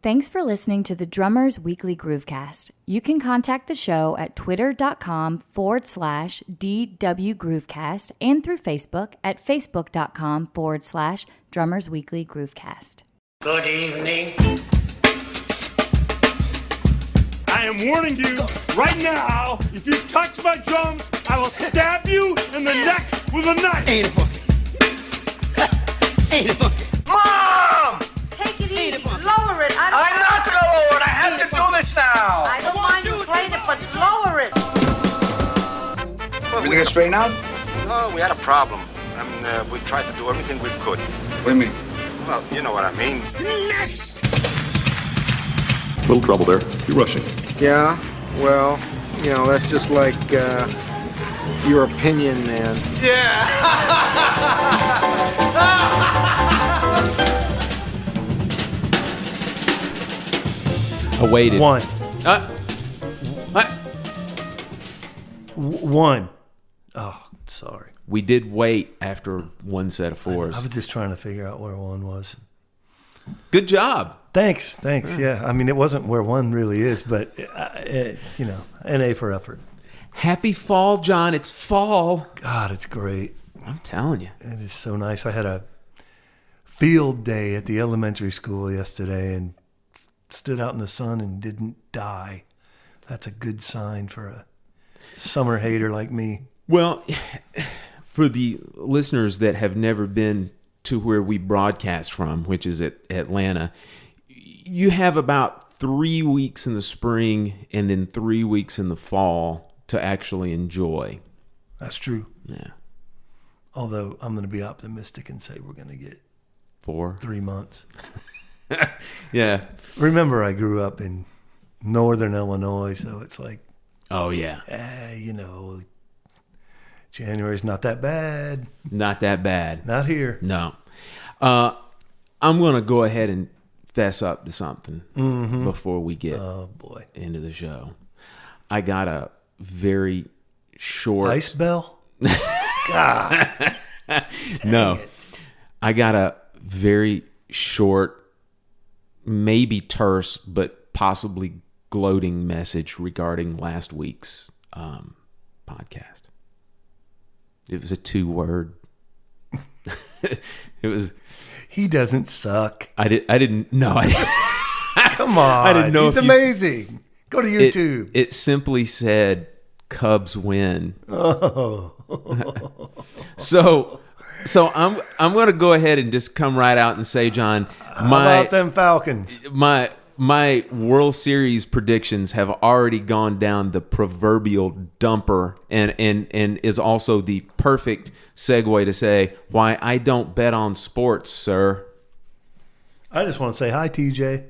Thanks for listening to the Drummers Weekly Groovecast. You can contact the show at twitter.com/DW Groovecast and through Facebook at facebook.com/Drummers Weekly Groovecast. Good evening. I am warning you right now, if you touch my drums, I will stab you in the neck with a knife. Ain't a boogie. Ain't a boogie. Mom! Take it easy. Lower it. I'm not gonna lower it. I have to do this now. I don't mind you playing it, but lower it. Well, we get straightened out? No, we had a problem. I mean, we tried to do everything we could. What do you mean? Well, you know what I mean. Nice. Little trouble there. You're rushing. Yeah, well, you know, that's just like your opinion, man. Yeah. Awaited. One. What? One. Oh, sorry. We did wait after one set of fours. I was just trying to figure out where one was. Good job. Thanks. Yeah, I mean, it wasn't where one really is, but, you know, an A for effort. Happy fall, John. It's fall. God, it's great. I'm telling you. It is so nice. I had a field day at the elementary school yesterday and stood out in the sun and didn't die. That's a good sign for a summer hater like me. Well, for the listeners that have never been to where we broadcast from, which is at Atlanta, you have about 3 weeks in the spring and then 3 weeks in the fall to actually enjoy. That's true. Yeah. Although I'm going to be optimistic and say we're going to get 3 months. Yeah. Remember, I grew up in northern Illinois, so it's like, oh, yeah. You know, January's not that bad. Not that bad. Not here. No. I'm going to go ahead and fess up to something before we get into the show. I got a very short... Ice Bell? God. No. I got a very short, maybe terse, but possibly gloating message regarding last week's podcast. It was a 2-word. It was. He doesn't suck. I didn't know. Come on. I didn't know. He's amazing. Go to YouTube. It simply said Cubs win. Oh. So I'm going to go ahead and just come right out and say, John, How about them Falcons? My World Series predictions have already gone down the proverbial dumper and is also the perfect segue to say why I don't bet on sports, sir. I just want to say hi, TJ.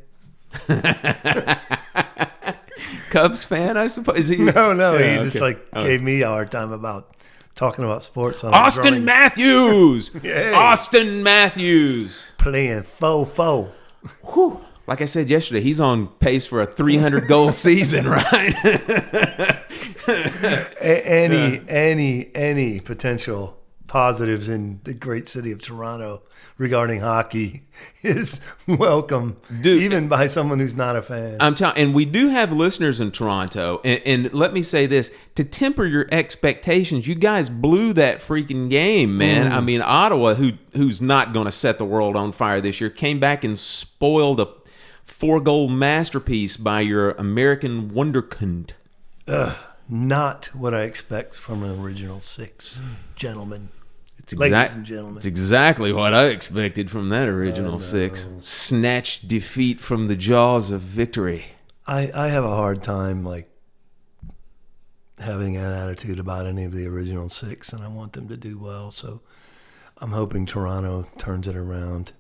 Cubs fan, I suppose. No, Yeah, he just okay. gave me a hard time about talking about sports. On Austin Matthews! Hey. Austin Matthews! Playing faux. Whew. Like I said yesterday, he's on pace for a 300-goal season, right? Any potential positives in the great city of Toronto regarding hockey is welcome, Dude, even by someone who's not a fan. I'm telling, and we do have listeners in Toronto. And let me say this: to temper your expectations, you guys blew that freaking game, man. I mean, Ottawa, who's not going to set the world on fire this year, came back and spoiled a 4-goal masterpiece by your American wonderkind. Not what I expect from an original six, gentlemen. Ladies and gentlemen. It's exactly what I expected from that original six. Snatched defeat from the jaws of victory. I have a hard time having an attitude about any of the original six, and I want them to do well. So I'm hoping Toronto turns it around.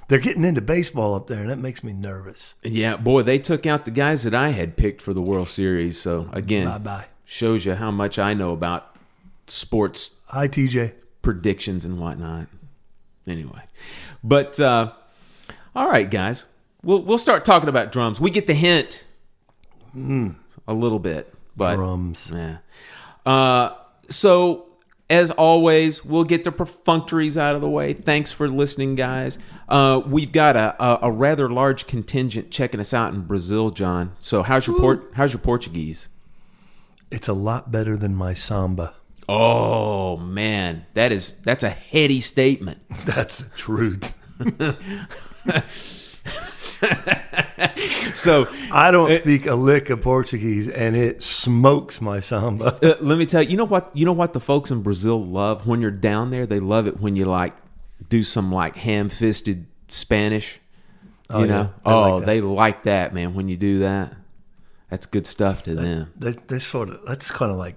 They're getting into baseball up there, and that makes me nervous. Yeah, boy, they took out the guys that I had picked for the World Series. So, again, Bye-bye. Shows you how much I know about sports. Hi, TJ. Predictions and whatnot. Anyway. But, all right, guys. We'll start talking about drums. We get the hint a little bit. But, drums. Yeah. So, as always, we'll get the perfunctories out of the way. Thanks for listening, guys. We've got a rather large contingent checking us out in Brazil, John. So how's your Portuguese? It's a lot better than my samba. Oh man, that's a heady statement. That's the truth. So I don't speak a lick of Portuguese, and it smokes my samba. Let me tell you, you know what the folks in Brazil love when you're down there? They love it when you like do some like ham-fisted Spanish. You know? They like that, man, when you do that. That's good stuff to them. That's kind of like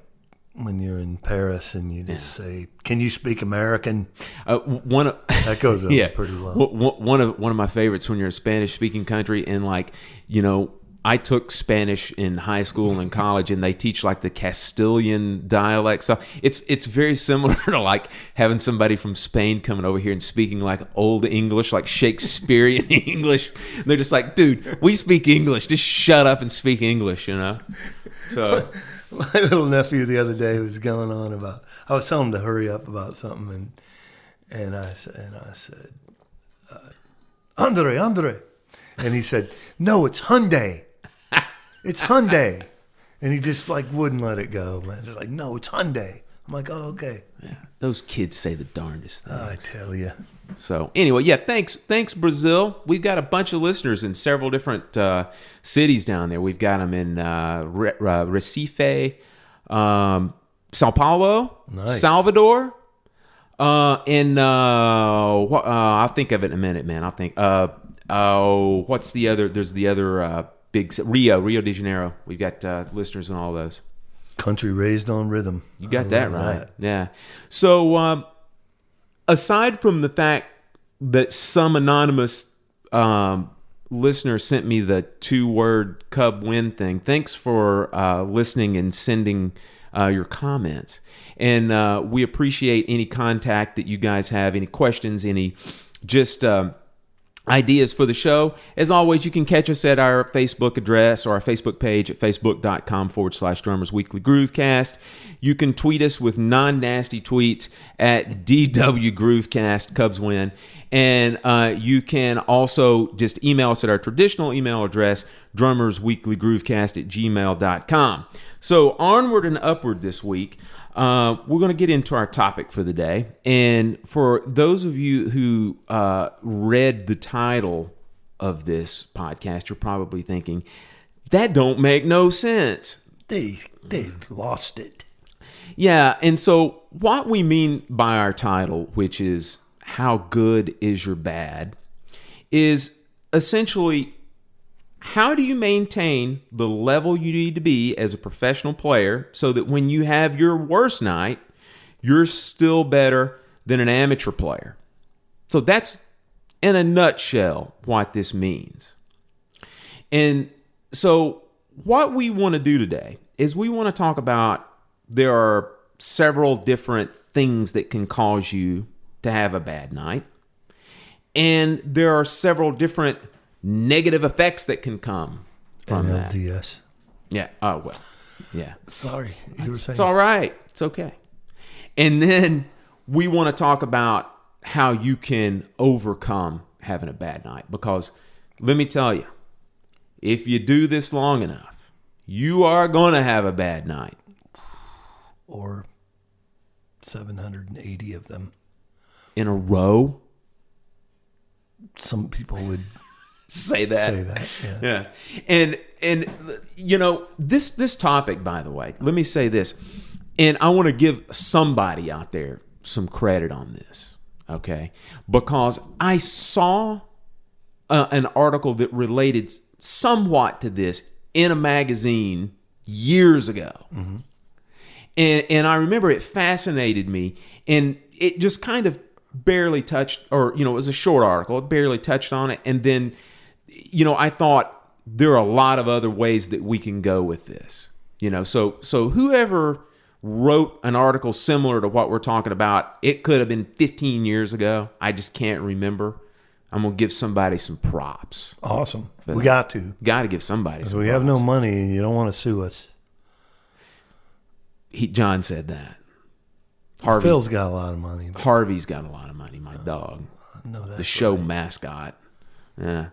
when you're in Paris and you just say, "Can you speak American?" That goes over pretty well. One of my favorites when you're a Spanish-speaking country, and like, you know, I took Spanish in high school and college, and they teach like the Castilian dialect stuff. It's very similar to like having somebody from Spain coming over here and speaking like old English, like Shakespearean English. And they're just like, dude, we speak English. Just shut up and speak English, you know? So my little nephew the other day was going on about, I was telling him to hurry up about something, and I said, Andre, and he said, no, it's Hyundai. It's Hyundai. And he just like wouldn't let it go, man. Just like, no, it's Hyundai. I'm like, oh, okay. Yeah, those kids say the darndest things. I tell you. So anyway, yeah, thanks Brazil. We've got a bunch of listeners in several different cities down there. We've got them in Recife, Sao Paulo, nice. Salvador, and I'll think of it in a minute, man. I'll think. What's the other? There's the other big Rio de Janeiro. We've got listeners in all those. Country raised on rhythm. You got that right. Yeah. So aside from the fact that some anonymous listener sent me the 2-word Cub win thing, thanks for listening and sending your comments. And we appreciate any contact that you guys have, any questions, any just ideas for the show. As always, you can catch us at our Facebook address or our Facebook page at facebook.com/Drummers Weekly Groovecast. You can tweet us with non-nasty tweets at DW Groovecast, Cubs win. And you can also just email us at our traditional email address, drummersweeklygroovecast@gmail.com. So onward and upward this week. We're going to get into our topic for the day. And for those of you who read the title of this podcast, you're probably thinking, that don't make no sense. They've lost it. Yeah, and so what we mean by our title, which is How Good Is Your Bad, is essentially how do you maintain the level you need to be as a professional player so that when you have your worst night, you're still better than an amateur player? So that's, in a nutshell, what this means. And so what we want to do today is we want to talk about there are several different things that can cause you to have a bad night. And there are several different negative effects that can come from that. NLDS. Yeah. Oh, well. Yeah. Sorry. You were saying. It's all right. It's okay. And then we want to talk about how you can overcome having a bad night. Because let me tell you, if you do this long enough, you are going to have a bad night. Or 780 of them. In a row? Some people would say that. Yeah. And you know, this topic, by the way, let me say this. And I want to give somebody out there some credit on this, okay? Because I saw an article that related somewhat to this in a magazine years ago. Mm-hmm. And I remember it fascinated me, and it just kind of barely touched, or, you know, it was a short article. It barely touched on it. And then, you know, I thought there are a lot of other ways that we can go with this, you know? So whoever wrote an article similar to what we're talking about, it could have been 15 years ago. I just can't remember. I'm going to give somebody some props. Awesome. We got to. Got to give somebody some props. We have no money and you don't want to sue us. John said that. Phil's got a lot of money. Harvey's got a lot of money, my dog. No, that's The show right. mascot. Yeah.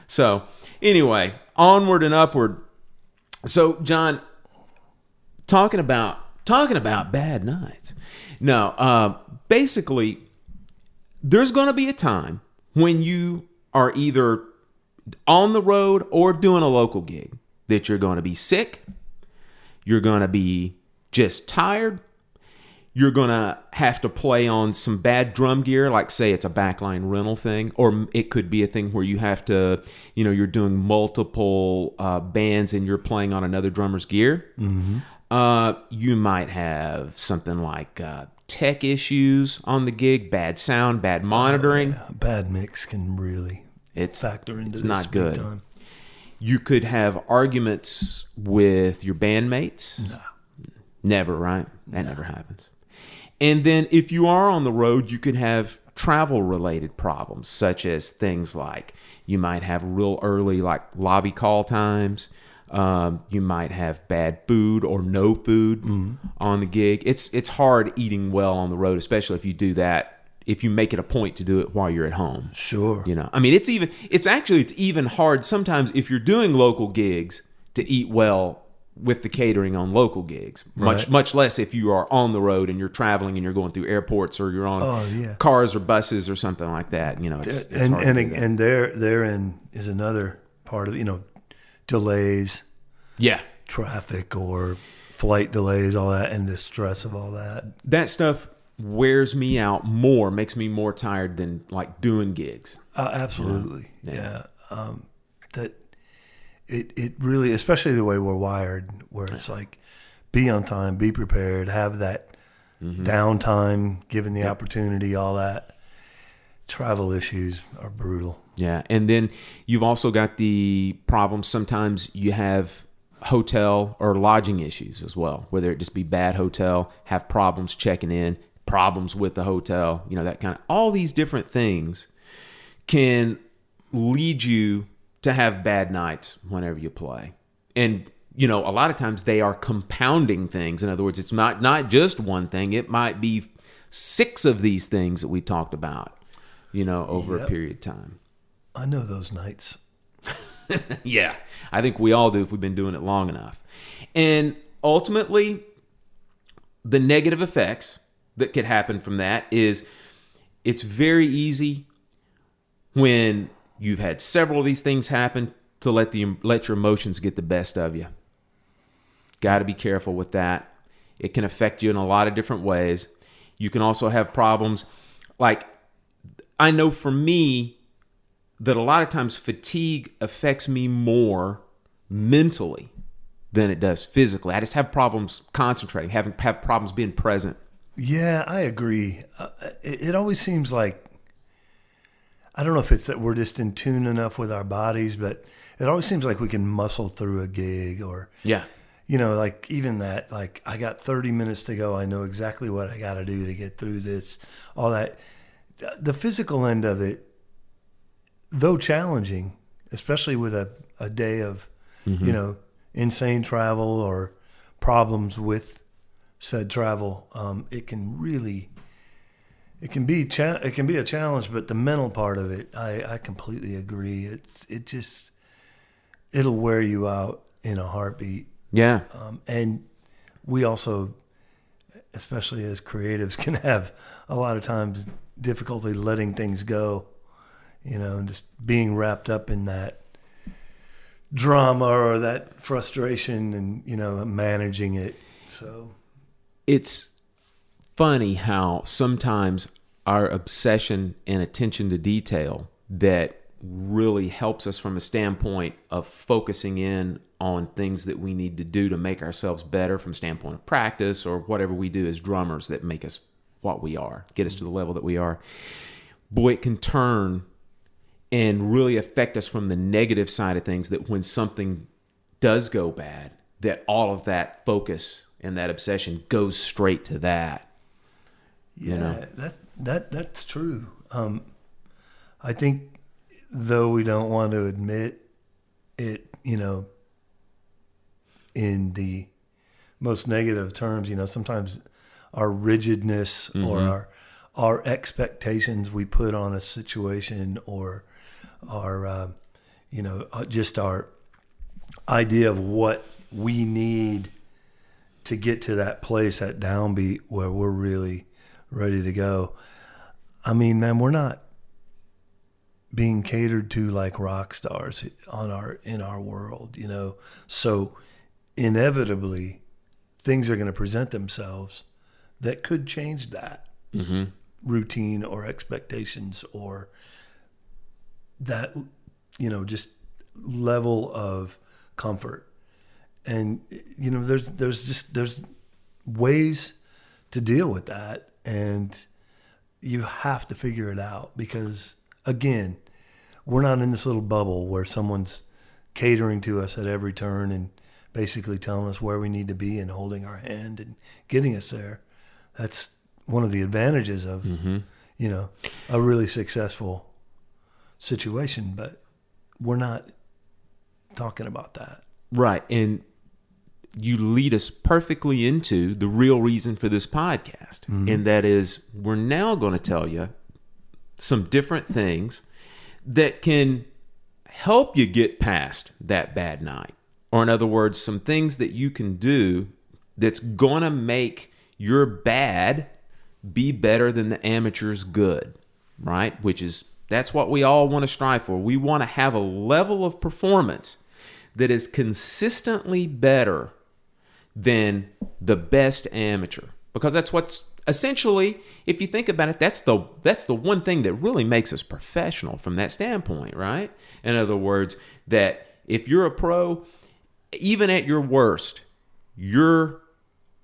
So anyway, onward and upward. So John, talking about bad nights. No, basically, there's going to be a time when you are either on the road or doing a local gig that you're going to be sick, you're going to be just tired, you're going to have to play on some bad drum gear, like say it's a backline rental thing, or it could be a thing where you have to, you're doing multiple bands and you're playing on another drummer's gear. Mm-hmm. You might have something like tech issues on the gig, bad sound, bad monitoring. A bad mix can really factor into it's this not big good. time. You could have arguments with your bandmates. No. Never, right? That never happens. And then if you are on the road, you could have travel-related problems, such as things like you might have real early like lobby call times. You might have bad food or no food on the gig. It's hard eating well on the road, especially if you do that. If you make it a point to do it while you're at home. Sure. I mean, it's even hard sometimes if you're doing local gigs to eat well with the catering on local gigs. Much less if you are on the road and you're traveling and you're going through airports or you're on cars or buses or something like that. It's hard to do that. And therein is another part of delays. Yeah. Traffic or flight delays, all that, and the stress of all that. That stuff wears me out more, makes me more tired than like doing gigs. Absolutely. Yeah. That it really, especially the way we're wired, where it's like be on time, be prepared, have that downtime, given the opportunity, all that. Travel issues are brutal. Yeah. And then you've also got the problem. Sometimes you have hotel or lodging issues as well, whether it just be bad hotel, have problems checking in, problems with the hotel, that kind of, all these different things can lead you to have bad nights whenever you play. And, a lot of times they are compounding things. In other words, it's not just one thing. It might be 6 of these things that we talked about, over a period of time. I know those nights. Yeah, I think we all do if we've been doing it long enough. And ultimately, the negative effects that could happen from that is it's very easy when you've had several of these things happen to let your emotions get the best of you. Got to be careful with that. It can affect you in a lot of different ways. You can also have problems like, I know for me that a lot of times fatigue affects me more mentally than it does physically. I just have problems concentrating, have problems being present. Yeah, I agree. It always seems like, I don't know if it's that we're just in tune enough with our bodies, but it always seems like we can muscle through a gig or, like even that, like I got 30 minutes to go. I know exactly what I got to do to get through this, all that. The physical end of it, though challenging, especially with a day of, insane travel or problems with said travel, it can be a challenge, but the mental part of it, I completely agree. It'll wear you out in a heartbeat. Yeah. And we also, especially as creatives, can have a lot of times difficulty letting things go, and just being wrapped up in that drama or that frustration and, managing it. So it's funny how sometimes our obsession and attention to detail that really helps us from a standpoint of focusing in on things that we need to do to make ourselves better from a standpoint of practice or whatever we do as drummers that make us what we are, get us to the level that we are. Boy, it can turn and really affect us from the negative side of things, that when something does go bad, that all of that focus and that obsession goes straight to that. Yeah, that's true. I think, though we don't want to admit it, in the most negative terms, sometimes rigidness or our expectations we put on a situation, or our just our idea of what we need to get to that place, that downbeat where we're really ready to go. I mean, man, we're not being catered to like rock stars in our world, So inevitably, things are going to present themselves that could change that routine or expectations, or that just level of comfort. And there's ways to deal with that, and you have to figure it out, because again, we're not in this little bubble where someone's catering to us at every turn and basically telling us where we need to be and holding our hand and getting us there. That's one of the advantages of a really successful situation, but we're not talking about that. Right. And you lead us perfectly into the real reason for this podcast. And that is, we're now going to tell you some different things that can help you get past that bad night. Or in other words, some things that you can do that's going to make your bad be better than the amateur's good, right? That's what we all want to strive for. We want to have a level of performance that is consistently better than the best amateur, because that's what's essentially, if you think about it, that's the one thing that really makes us professional from that standpoint, right? In other words, that if you're a pro, even at your worst, your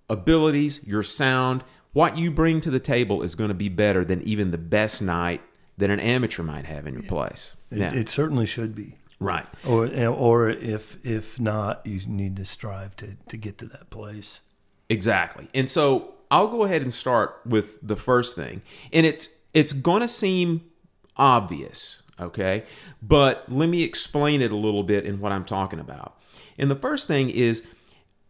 abilities, your sound, what you bring to the table is going to be better than even the best night that an amateur might have in your place. It certainly should be. Right. Or if not, you need to strive to get to that place. Exactly. And so I'll go ahead and start with the first thing. And it's going to seem obvious, okay? But let me explain it a little bit in what I'm talking about. And the first thing is,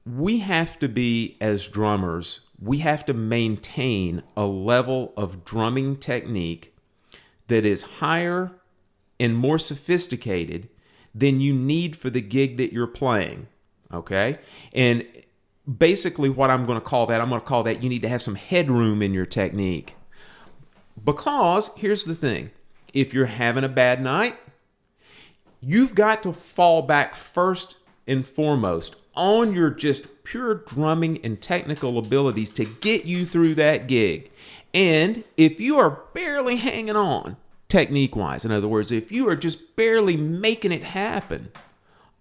we have to be, as drummers, we have to maintain a level of drumming technique that is higher and more sophisticated than you need for the gig that you're playing, okay? And basically what I'm going to call that you need to have some headroom in your technique. Because here's the thing, if you're having a bad night, you've got to fall back first and foremost on your just pure drumming and technical abilities to get you through that gig. And if you are barely hanging on technique-wise, in other words, if you are just barely making it happen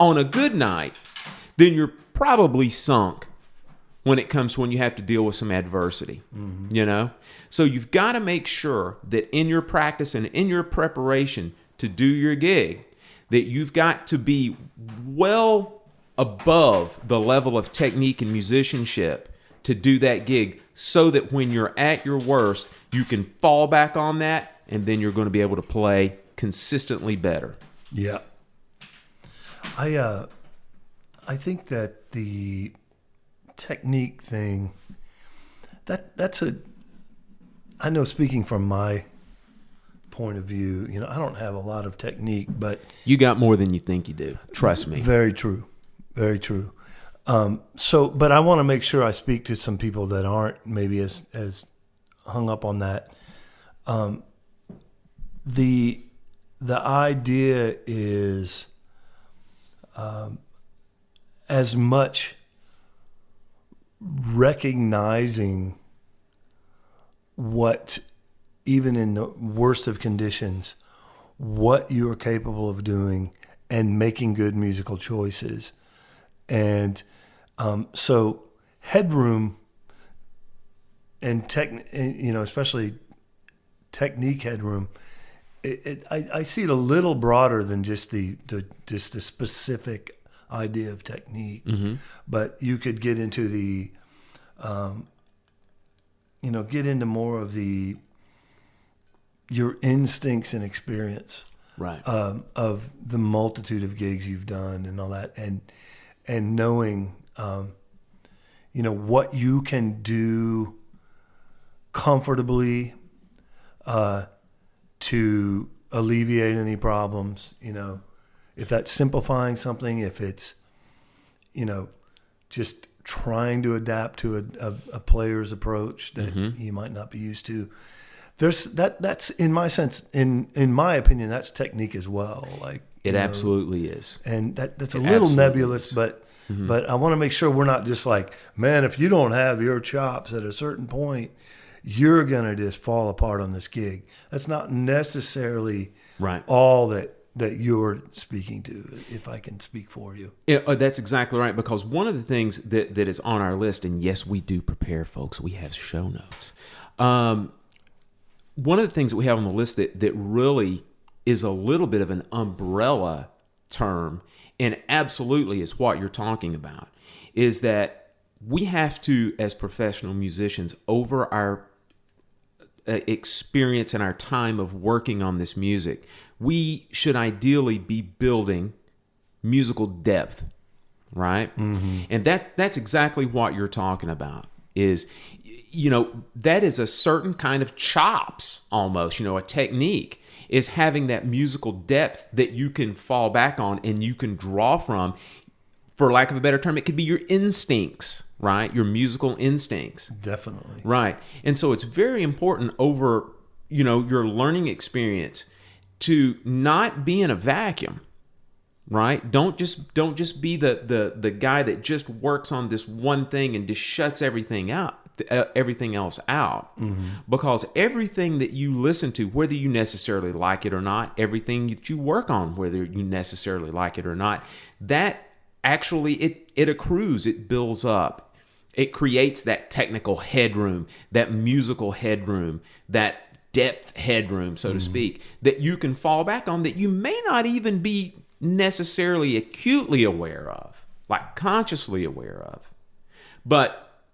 on a good night, then you're probably sunk when it comes to when you have to deal with some adversity, So you've got to make sure that in your practice and in your preparation to do your gig, that you've got to be well above the level of technique and musicianship to do that gig, so that when you're at your worst, you can fall back on that, and then you're going to be able to play consistently better. Yeah. I think that the technique thing, I know, speaking from my point of view, I don't have a lot of technique, but you got more than you think you do. Trust me. Very true. Very true. But I want to make sure I speak to some people that aren't maybe as hung up on that. The idea is as much recognizing what, even in the worst of conditions, what you are capable of doing and making good musical choices. And so headroom and especially technique headroom, I see it a little broader than just the specific idea of technique. But you could get into the get into more of your instincts and experience, right, of the multitude of gigs you've done and all that, and knowing what you can do comfortably to alleviate any problems. If that's simplifying something, if it's, just trying to adapt to a player's approach that you might not be used to. That's in my sense, in my opinion, that's technique as well. Like it absolutely is. And that's a little nebulous, but I want to make sure we're not just like, man, if you don't have your chops at a certain point, you're going to just fall apart on this gig. That's not necessarily all that you're speaking to, if I can speak for you. Yeah, that's exactly right, because one of the things that is on our list, and yes, we do prepare, folks. We have show notes. One of the things that we have on the list that really is a little bit of an umbrella term, and absolutely is what you're talking about, is that we have to, as professional musicians, over our experience and our time of working on this music, we should ideally be building musical depth, right? And that's exactly what you're talking about. Is, that is a certain kind of chops almost, a technique, is having that musical depth that you can fall back on and you can draw from. For lack of a better term, it could be your instincts, right? Your musical instincts. Definitely. Right. And so it's very important over, your learning experience to not be in a vacuum, right? Don't just be the guy that just works on this one thing and just shuts everything else out. Because everything that you listen to, whether you necessarily like it or not, everything that you work on, whether you necessarily like it or not, that actually it accrues, it builds up. It creates that technical headroom, that musical headroom, that depth headroom, so to speak, that you can fall back on, that you may not even be necessarily acutely aware of, like consciously aware of. But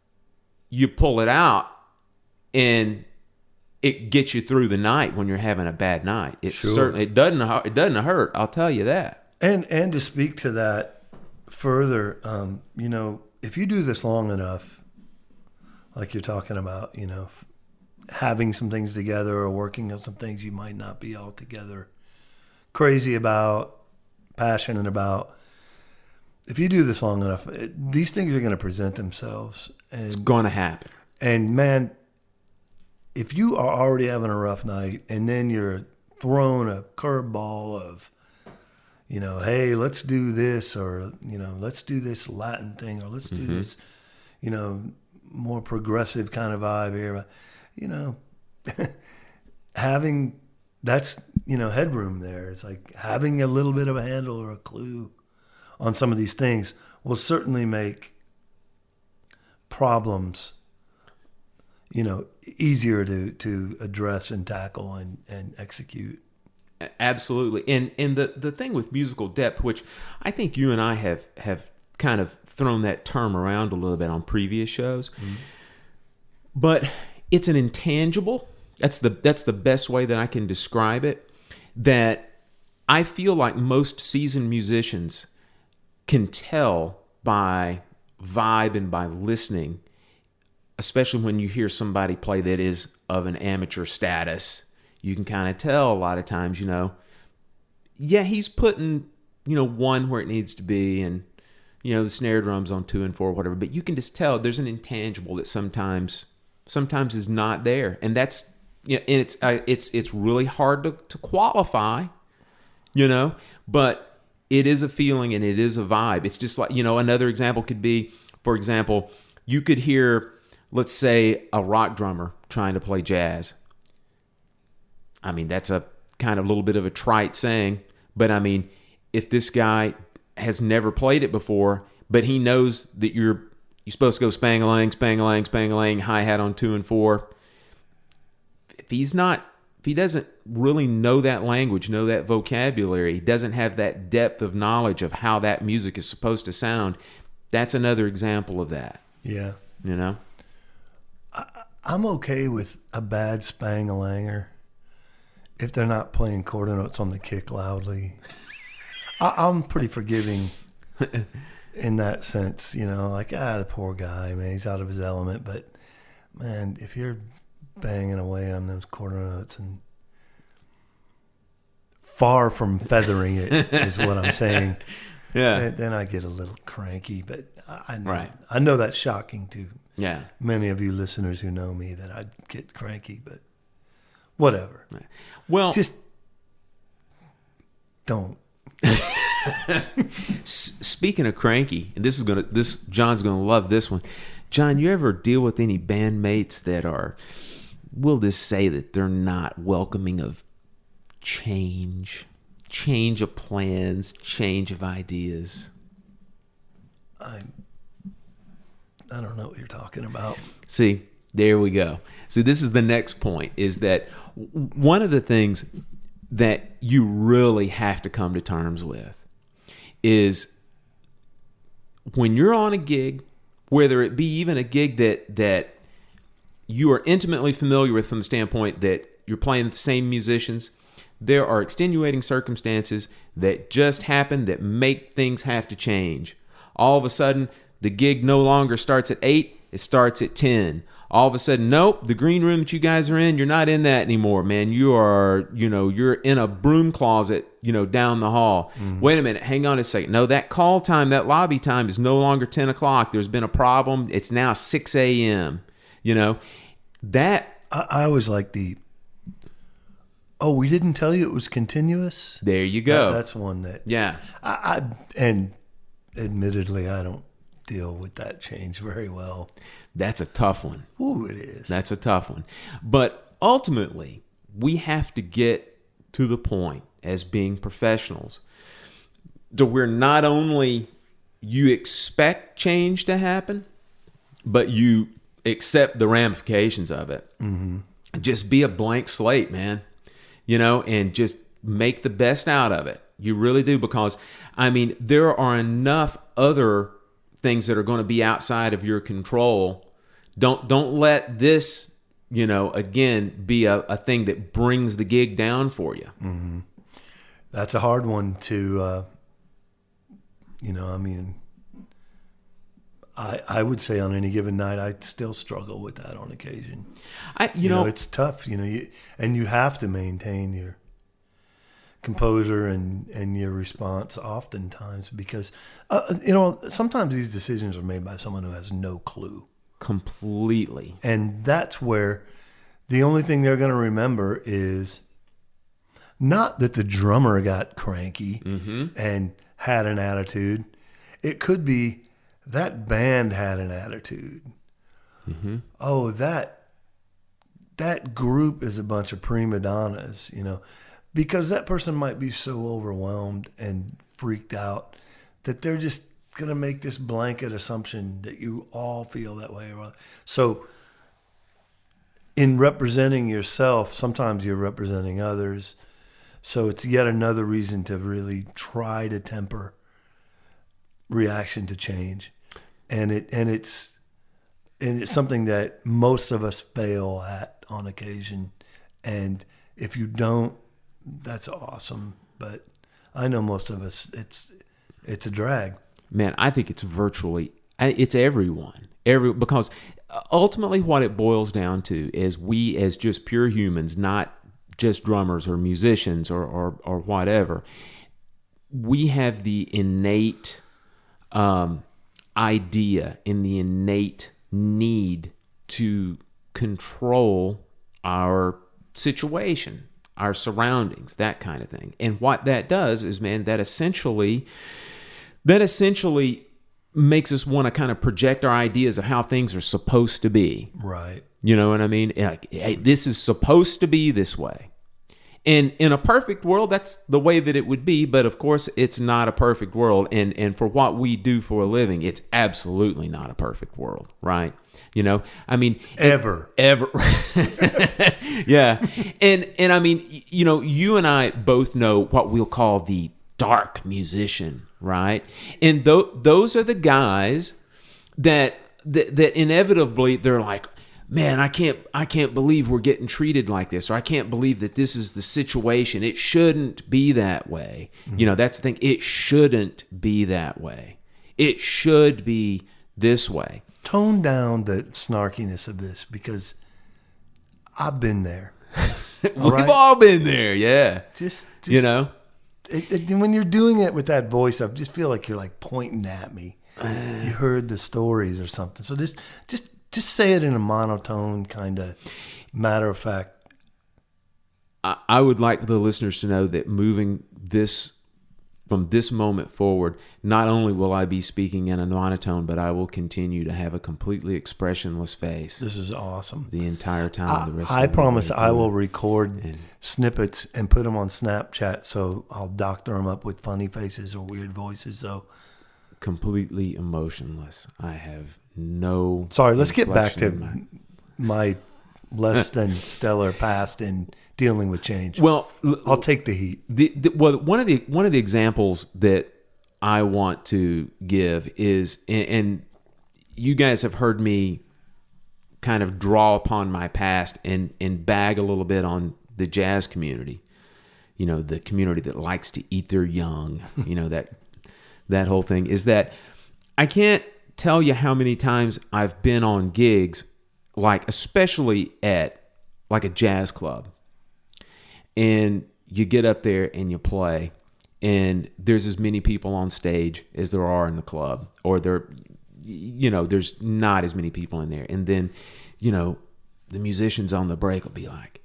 you pull it out and it gets you through the night when you're having a bad night. It certainly it doesn't hurt, I'll tell you that. And to speak to that further, if you do this long enough, like you're talking about, having some things together or working on some things you might not be altogether crazy about, passionate about. If you do this long enough, these things are going to present themselves. And it's going to happen. And man, if you are already having a rough night and then you're thrown a curveball of, hey, let's do this, or, let's do this Latin thing, or let's do this, more progressive kind of vibe here. Having that's, headroom there. It's like having a little bit of a handle or a clue on some of these things will certainly make problems, easier to address and tackle and execute. Absolutely. And the thing with musical depth, which I think you and I have kind of thrown that term around a little bit on previous shows, but it's an intangible. That's the best way that I can describe it, that I feel like most seasoned musicians can tell by vibe and by listening, especially when you hear somebody play that is of an amateur status. You can kind of tell a lot of times, he's putting, one where it needs to be, and, the snare drum's on 2 and 4, whatever. But you can just tell there's an intangible that sometimes is not there, and that's, and it's really hard to qualify, but it is a feeling and it is a vibe. It's just like, another example could be, for example, you could hear, let's say, a rock drummer trying to play jazz. I mean, that's a kind of little bit of a trite saying, but I mean, if this guy has never played it before, but he knows that you're supposed to go spang-a-lang, spang-a-lang, spang-a-lang, hi-hat on 2 and 4. If he doesn't really know that language, know that vocabulary, he doesn't have that depth of knowledge of how that music is supposed to sound, that's another example of that. Yeah. I'm okay with a bad spang-a-langer if they're not playing quarter notes on the kick loudly. I'm pretty forgiving in that sense, like, the poor guy, man, he's out of his element. But, man, if you're banging away on those quarter notes and far from feathering it is what I'm saying. Yeah. Then I get a little cranky, but I know, Right. I know that's shocking to Yeah. many of you listeners who know me that I'd get cranky, but whatever. Well, Just don't. speaking of cranky, and John's gonna love this one. John, you ever deal with any bandmates that are, we'll just say that they're not welcoming of change of plans, change of ideas? I don't know what you're talking about. See, there we go. See, this is the next point, is that one of the things that you really have to come to terms with is when you're on a gig, whether it be even a gig that you are intimately familiar with from the standpoint that you're playing with the same musicians, there are extenuating circumstances that just happen that make things have to change. All of a sudden, the gig no longer starts at 8, it starts at 10. All of a sudden, nope, the green room that you guys are in, you're not in that anymore, man. You are, you're in a broom closet, down the hall. Mm-hmm. Wait a minute, hang on a second. No, that call time, that lobby time is no longer 10 o'clock. There's been a problem. It's now 6 a.m. That... I was like we didn't tell you it was continuous? There you go. That's one that... Yeah. And admittedly, I don't deal with that change very well. That's a tough one. Ooh, it is. That's a tough one. But ultimately, we have to get to the point as being professionals that we're not only you expect change to happen, but you accept the ramifications of it. Mm-hmm. Just be a blank slate, man, and just make the best out of it. You really do, because, there are enough other things that are going to be outside of your control. Don't let this, again, be a thing that brings the gig down for you. Mm-hmm. That's a hard one to, I would say on any given night, I still struggle with that on occasion. It's tough, and you have to maintain your composure and your response oftentimes because, sometimes these decisions are made by someone who has no clue. Completely. And that's where the only thing they're going to remember is not that the drummer got cranky and had an attitude. It could be that band had an attitude. Mm-hmm. Oh, that group is a bunch of prima donnas, because that person might be so overwhelmed and freaked out that they're just going to make this blanket assumption that you all feel that way. So in representing yourself, sometimes you're representing others. So it's yet another reason to really try to temper reaction to change. And it's something that most of us fail at on occasion. And if you don't, that's awesome. But I know most of us, it's a drag. Man, I think it's it's everyone. Because ultimately what it boils down to is we as just pure humans, not just drummers or musicians or whatever, we have the innate idea and the innate need to control our situation, our surroundings, that kind of thing. And what that does is, man, that essentially makes us want to kind of project our ideas of how things are supposed to be. Right. You know what I mean? Like, hey, this is supposed to be this way. And in a perfect world, that's the way that it would be. But of course, it's not a perfect world. And for what we do for a living, it's absolutely not a perfect world, right? Ever. Yeah. And I mean, you and I both know what we'll call the dark musician, right? And those are the guys that inevitably they're like, man, I can't believe we're getting treated like this, or I can't believe that this is the situation. It shouldn't be that way. Mm-hmm. That's the thing. It shouldn't be that way. It should be this way. Tone down the snarkiness of this, because I've been there. We've all been there, yeah. Just you know, when you're doing it with that voice, I just feel like you're like pointing at me. You heard the stories or something. So just say it in a monotone, kind of matter of fact. I would like the listeners to know that moving this from this moment forward, not only will I be speaking in a monotone, but I will continue to have a completely expressionless face. This is awesome. The entire time. The rest I of the promise way I through. will record snippets and put them on Snapchat, so I'll doctor them up with funny faces or weird voices. So completely emotionless. I have no. Sorry, let's get back inflection to in my less than stellar past in dealing with change. Well, I'll take the heat. Well, one of the examples that I want to give is, and you guys have heard me kind of draw upon my past and bag a little bit on the jazz community. You know, the community that likes to eat their young. You know, that whole thing is that I can't tell you how many times I've been on gigs, like especially at like a jazz club, and you get up there and you play, and there's as many people on stage as there are in the club, or there's not as many people in there. And then, the musicians on the break will be like,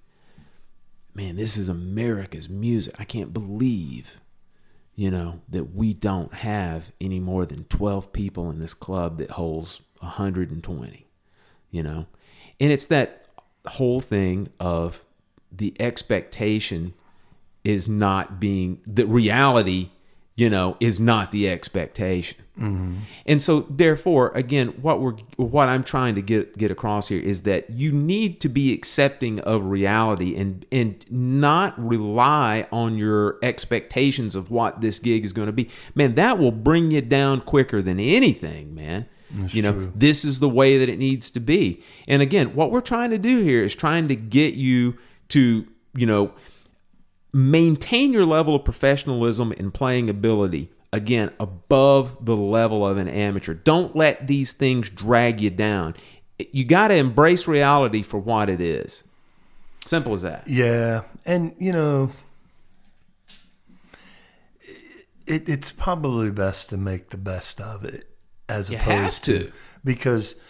man, this is America's music. I can't believe, that we don't have any more than 12 people in this club that holds 120, And it's that whole thing of the expectation is not being, the reality, is not the expectation. Mm-hmm. And so therefore, again, what I'm trying to get across here is that you need to be accepting of reality and not rely on your expectations of what this gig is going to be. Man, that will bring you down quicker than anything, man. That's true. This is the way that it needs to be. And again, what we're trying to do here is trying to get you to, maintain your level of professionalism and playing ability, again, above the level of an amateur. Don't let these things drag you down. You got to embrace reality for what it is. Simple as that. Yeah. And, it's probably best to make the best of it as You opposed have to. Because,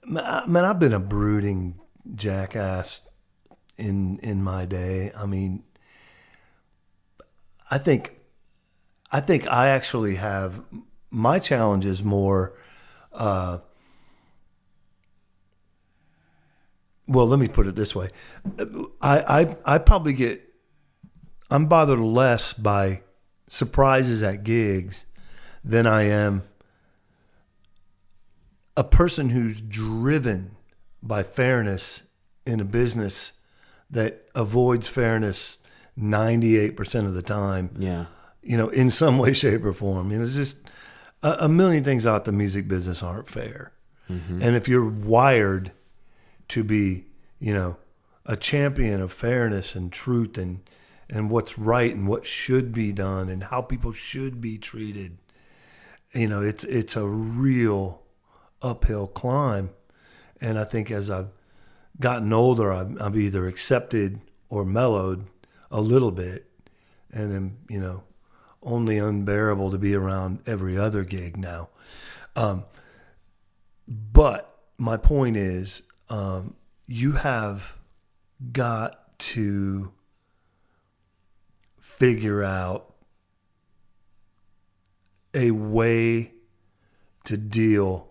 man, I've been a brooding jackass in my day. I mean, I think I actually have, my challenge is more, well, let me put it this way. I probably I'm bothered less by surprises at gigs than I am a person who's driven by fairness in a business that avoids fairness 98% of the time. Yeah. In some way, shape, or form. It's just a million things out the music business aren't fair. Mm-hmm. And if you're wired to be, a champion of fairness and truth and what's right and what should be done and how people should be treated, it's a real uphill climb. And I think as I've gotten older, I've either accepted or mellowed a little bit, and then, only unbearable to be around every other gig now. But my point is, you have got to figure out a way to deal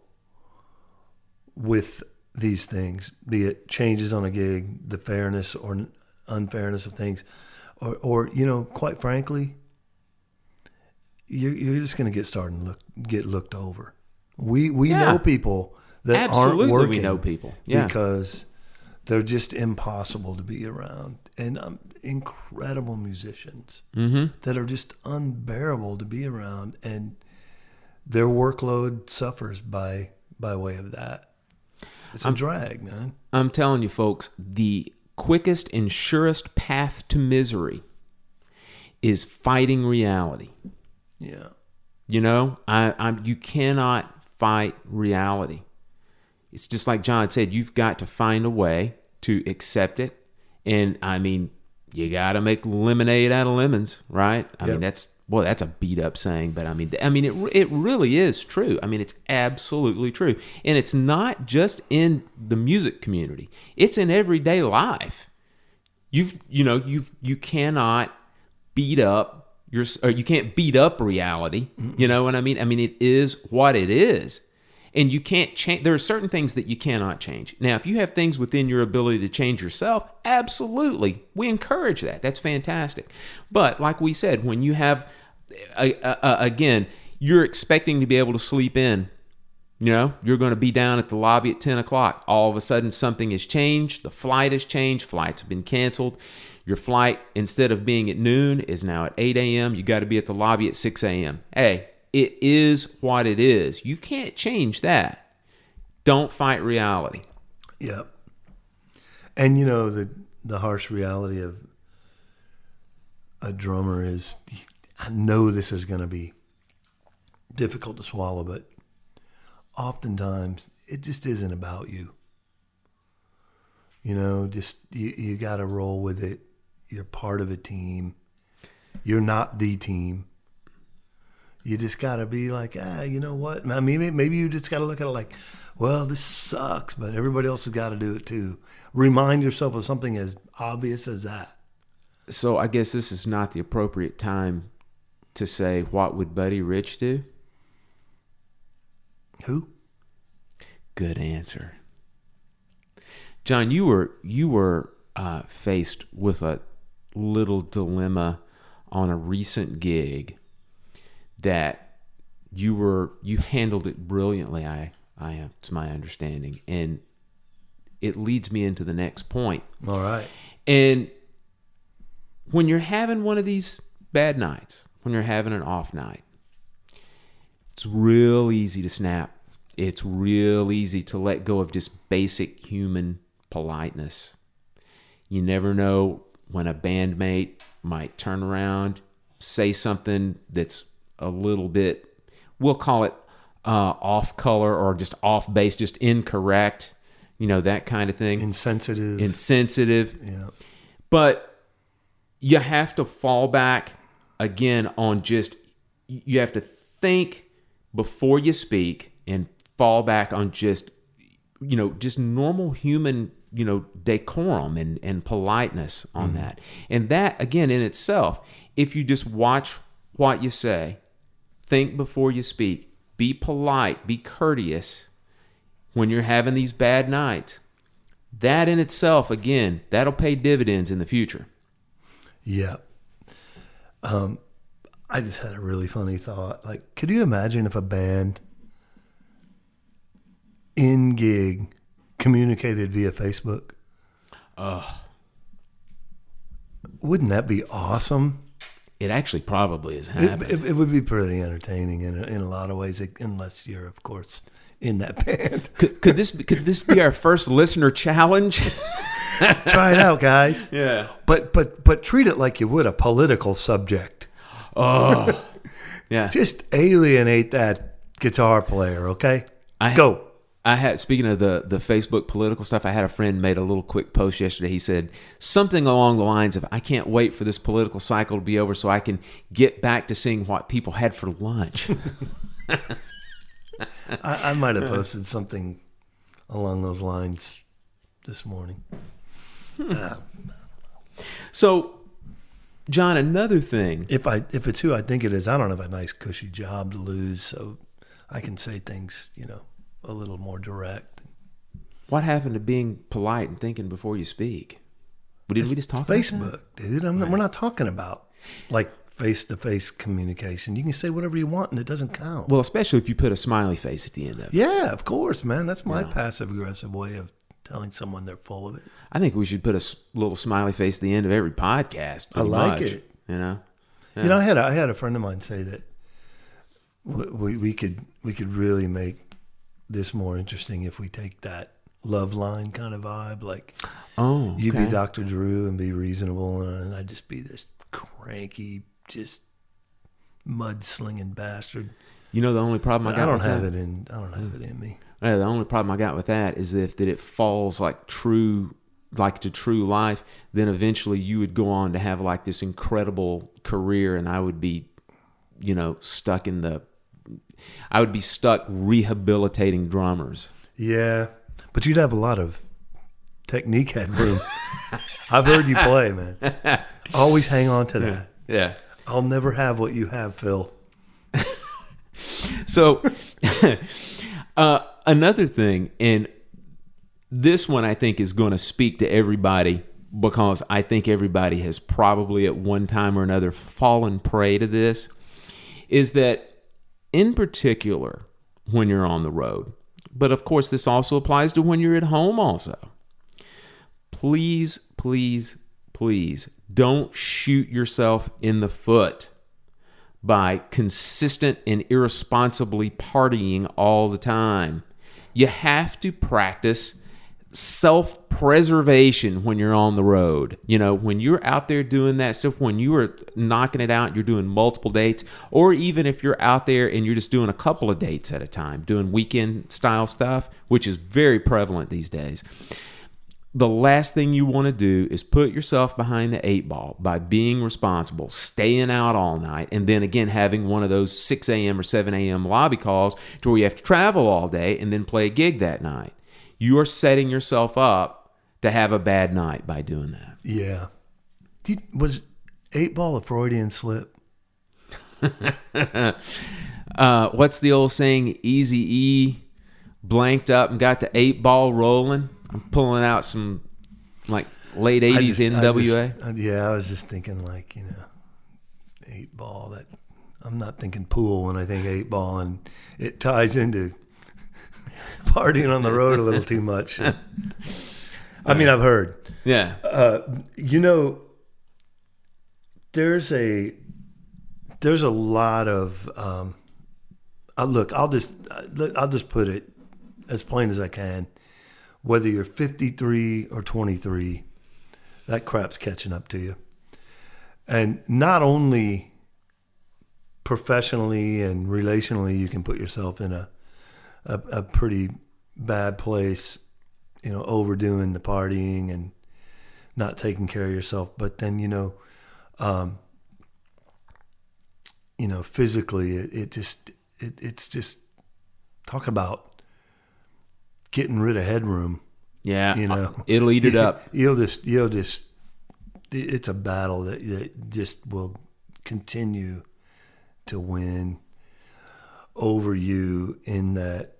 with these things, be it changes on a gig, the fairness or unfairness of things, or quite frankly, you're just going to get started and get looked over. We know people that Absolutely, aren't working. we know people. Yeah. Because they're just impossible to be around, and incredible musicians that are just unbearable to be around, and their workload suffers by way of that. It's a drag, man. I'm telling you, folks, the quickest and surest path to misery is fighting reality. Yeah. You cannot fight reality. It's just like John said, you've got to find a way to accept it And I mean, you got to make lemonade out of lemons, right? I mean, that's a beat up saying, but I mean, it really is true. I mean, it's absolutely true. And it's not just in the music community. It's in everyday life. You cannot beat up you can't beat up reality. You know what I mean? I mean, it is what it is. And you can't change. There are certain things that you cannot change. Now, if you have things within your ability to change yourself, absolutely, we encourage that. That's fantastic. But like we said, when you have, again, you're expecting to be able to sleep in. You know, you're going to be down at the lobby at 10 o'clock. All of a sudden, something has changed. The flight has changed. Flights have been canceled. Your flight, instead of being at noon, is now at 8 a.m. You got to be at the lobby at 6 a.m. Hey, it is what it is. You can't change that. Don't fight reality. Yep. And you know, the harsh reality of a drummer is, I know this is going to be difficult to swallow, but oftentimes it just isn't about you. You know, just you got to roll with it. You're part of a team. You're not the team. You just got to be like, you know what? I mean, maybe you just got to look at it like, well, this sucks, but everybody else has got to do it too. Remind yourself of something as obvious as that. So I guess this is not the appropriate time to say, what would Buddy Rich do? Who? Good answer. John, you were faced with a little dilemma on a recent gig that you handled it brilliantly. It's my understanding, and it leads me into the next point. All right. And when you're having one of these bad nights, when you're having an off night, it's real easy to snap. It's real easy to let go of just basic human politeness. You never know when a bandmate might turn around, say something that's a little bit, we'll call it off color or just off base, just incorrect, you know, that kind of thing. Insensitive. Yeah. But you have to fall back again on you have to think before you speak and fall back on just normal human, decorum and politeness on that. And that, again, in itself, if you just watch what you say, think before you speak, be polite, be courteous when you're having these bad nights, that in itself, again, that'll pay dividends in the future. Yeah. I just had a really funny thought. Like, could you imagine if a band in gig communicated via Facebook? Wouldn't that be awesome? It actually probably is happening. It would be pretty entertaining in a lot of ways, unless you're, of course, in that band. Could this be our first listener challenge? Try it out, guys. Yeah. But treat it like you would a political subject. Oh, yeah. Just alienate that guitar player, okay? Go. Speaking of the Facebook political stuff, I had a friend made a little quick post yesterday. He said something along the lines of, I can't wait for this political cycle to be over so I can get back to seeing what people had for lunch. I might have posted something along those lines this morning. So, John, another thing. If it's who I think it is, I don't have a nice cushy job to lose, so I can say things, a little more direct. What happened to being polite and thinking before you speak? Did we just talk about Facebook, dude? We're not talking about like face-to-face communication. You can say whatever you want and it doesn't count. Well, especially if you put a smiley face at the end of it. Yeah, of course, man. That's my passive-aggressive way of telling someone they're full of it. I think we should put a little smiley face at the end of every podcast. I like much, it. Yeah. I had a friend of mine say that we could really make this more interesting if we take that love line kind of vibe, like, you be Dr. Drew and be reasonable, and I'd just be this cranky, just mud-slinging bastard. The only problem I don't have it in me. The only problem I got with that is that it falls like true like to true life, then eventually you would go on to have like this incredible career, and I would be, stuck rehabilitating drummers. Yeah, but you'd have a lot of technique headroom. I've heard you play, man. Always hang on to that. Yeah. I'll never have what you have, Phil. So another thing, and this one I think is going to speak to everybody, because I think everybody has probably at one time or another fallen prey to this, is that in particular when you're on the road, but of course this also applies to when you're at home also, please, please, please don't shoot yourself in the foot by consistent and irresponsibly partying all the time. You have to practice self-preservation when you're on the road. When you're out there doing that stuff, when you are knocking it out, you're doing multiple dates, or even if you're out there and you're just doing a couple of dates at a time, doing weekend style stuff, which is very prevalent these days. The last thing you want to do is put yourself behind the 8 ball by being responsible, staying out all night, and then again having one of those 6 a.m. or 7 a.m. lobby calls to where you have to travel all day and then play a gig that night. You are setting yourself up to have a bad night by doing that. Yeah. Was 8 ball a Freudian slip? What's the old saying? Eazy-E blanked up and got the 8 ball rolling. I'm pulling out some like late 80s NWA. I was just thinking 8 ball. That I'm not thinking pool when I think 8 ball, and it ties into partying on the road a little too much. I mean, I've heard. Yeah. There's a lot of look. I'll just put it as plain as I can. Whether you're 53 or 23, that crap's catching up to you. And not only professionally and relationally, you can put yourself in a pretty bad place, overdoing the partying and not taking care of yourself. But then, physically, it's just talk about getting rid of headroom. Yeah, it'll eat it up. You'll just. It's a battle that just will continue to win over you. In that,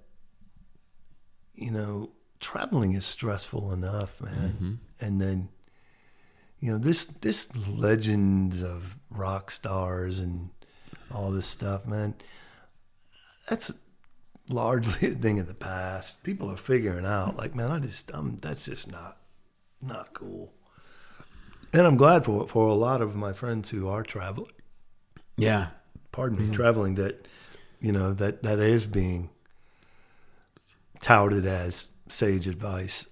traveling is stressful enough, man. Mm-hmm. And then, this legends of rock stars and all this stuff, man. That's largely a thing of the past. People are figuring out, that's just not cool. And I'm glad for a lot of my friends who are traveling. Yeah. Pardon me, traveling, that, that is being touted as sage advice,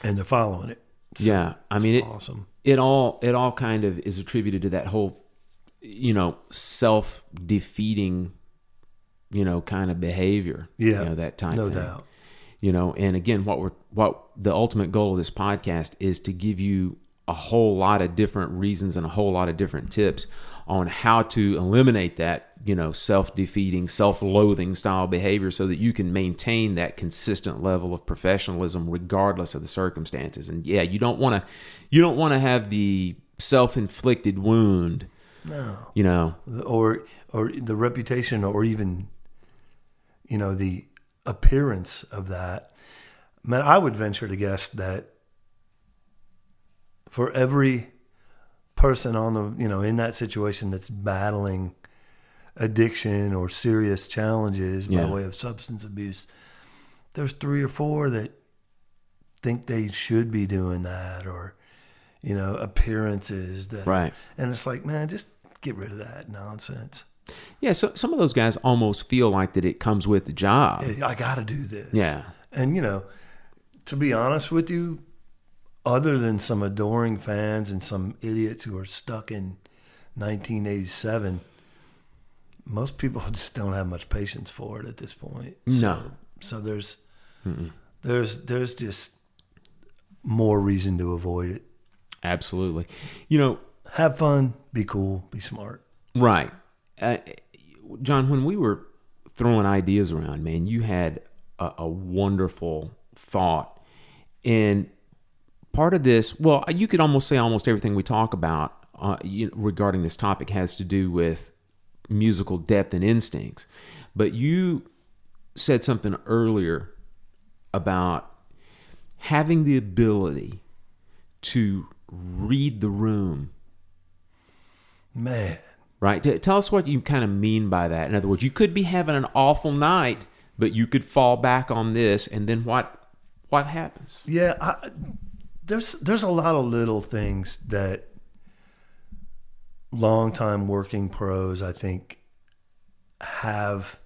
and they're following it. So yeah. I mean, awesome. It all kind of is attributed to that whole, self-defeating, kind of behavior. Yeah, that type no thing. doubt. And again, what the ultimate goal of this podcast is to give you a whole lot of different reasons and a whole lot of different tips on how to eliminate that, self-defeating, self-loathing style behavior, so that you can maintain that consistent level of professionalism regardless of the circumstances. And yeah, you don't want to have the self-inflicted wound. No. Or the reputation, or even the appearance of that. Man, I would venture to guess that for every person on the, in that situation that's battling addiction or serious challenges by way of substance abuse, there's 3 or 4 that think they should be doing that, or, appearances that, right. And it's like, man, just get rid of that nonsense. Yeah, so some of those guys almost feel like that it comes with the job. I got to do this. Yeah. And, to be honest with you, other than some adoring fans and some idiots who are stuck in 1987, most people just don't have much patience for it at this point. No. So there's just more reason to avoid it. Absolutely. You know, Have fun, be cool, be smart. right. John, when we were throwing ideas around, man, you had a wonderful thought. And part of this, well, you could almost say almost everything we talk about regarding this topic has to do with musical depth and instincts. But you said something earlier about having the ability to read the room. Man. Right? Tell us what you kind of mean by that. In other words, you could be having an awful night, but you could fall back on this, and then what happens? Yeah, there's a lot of little things that longtime working pros, I think, have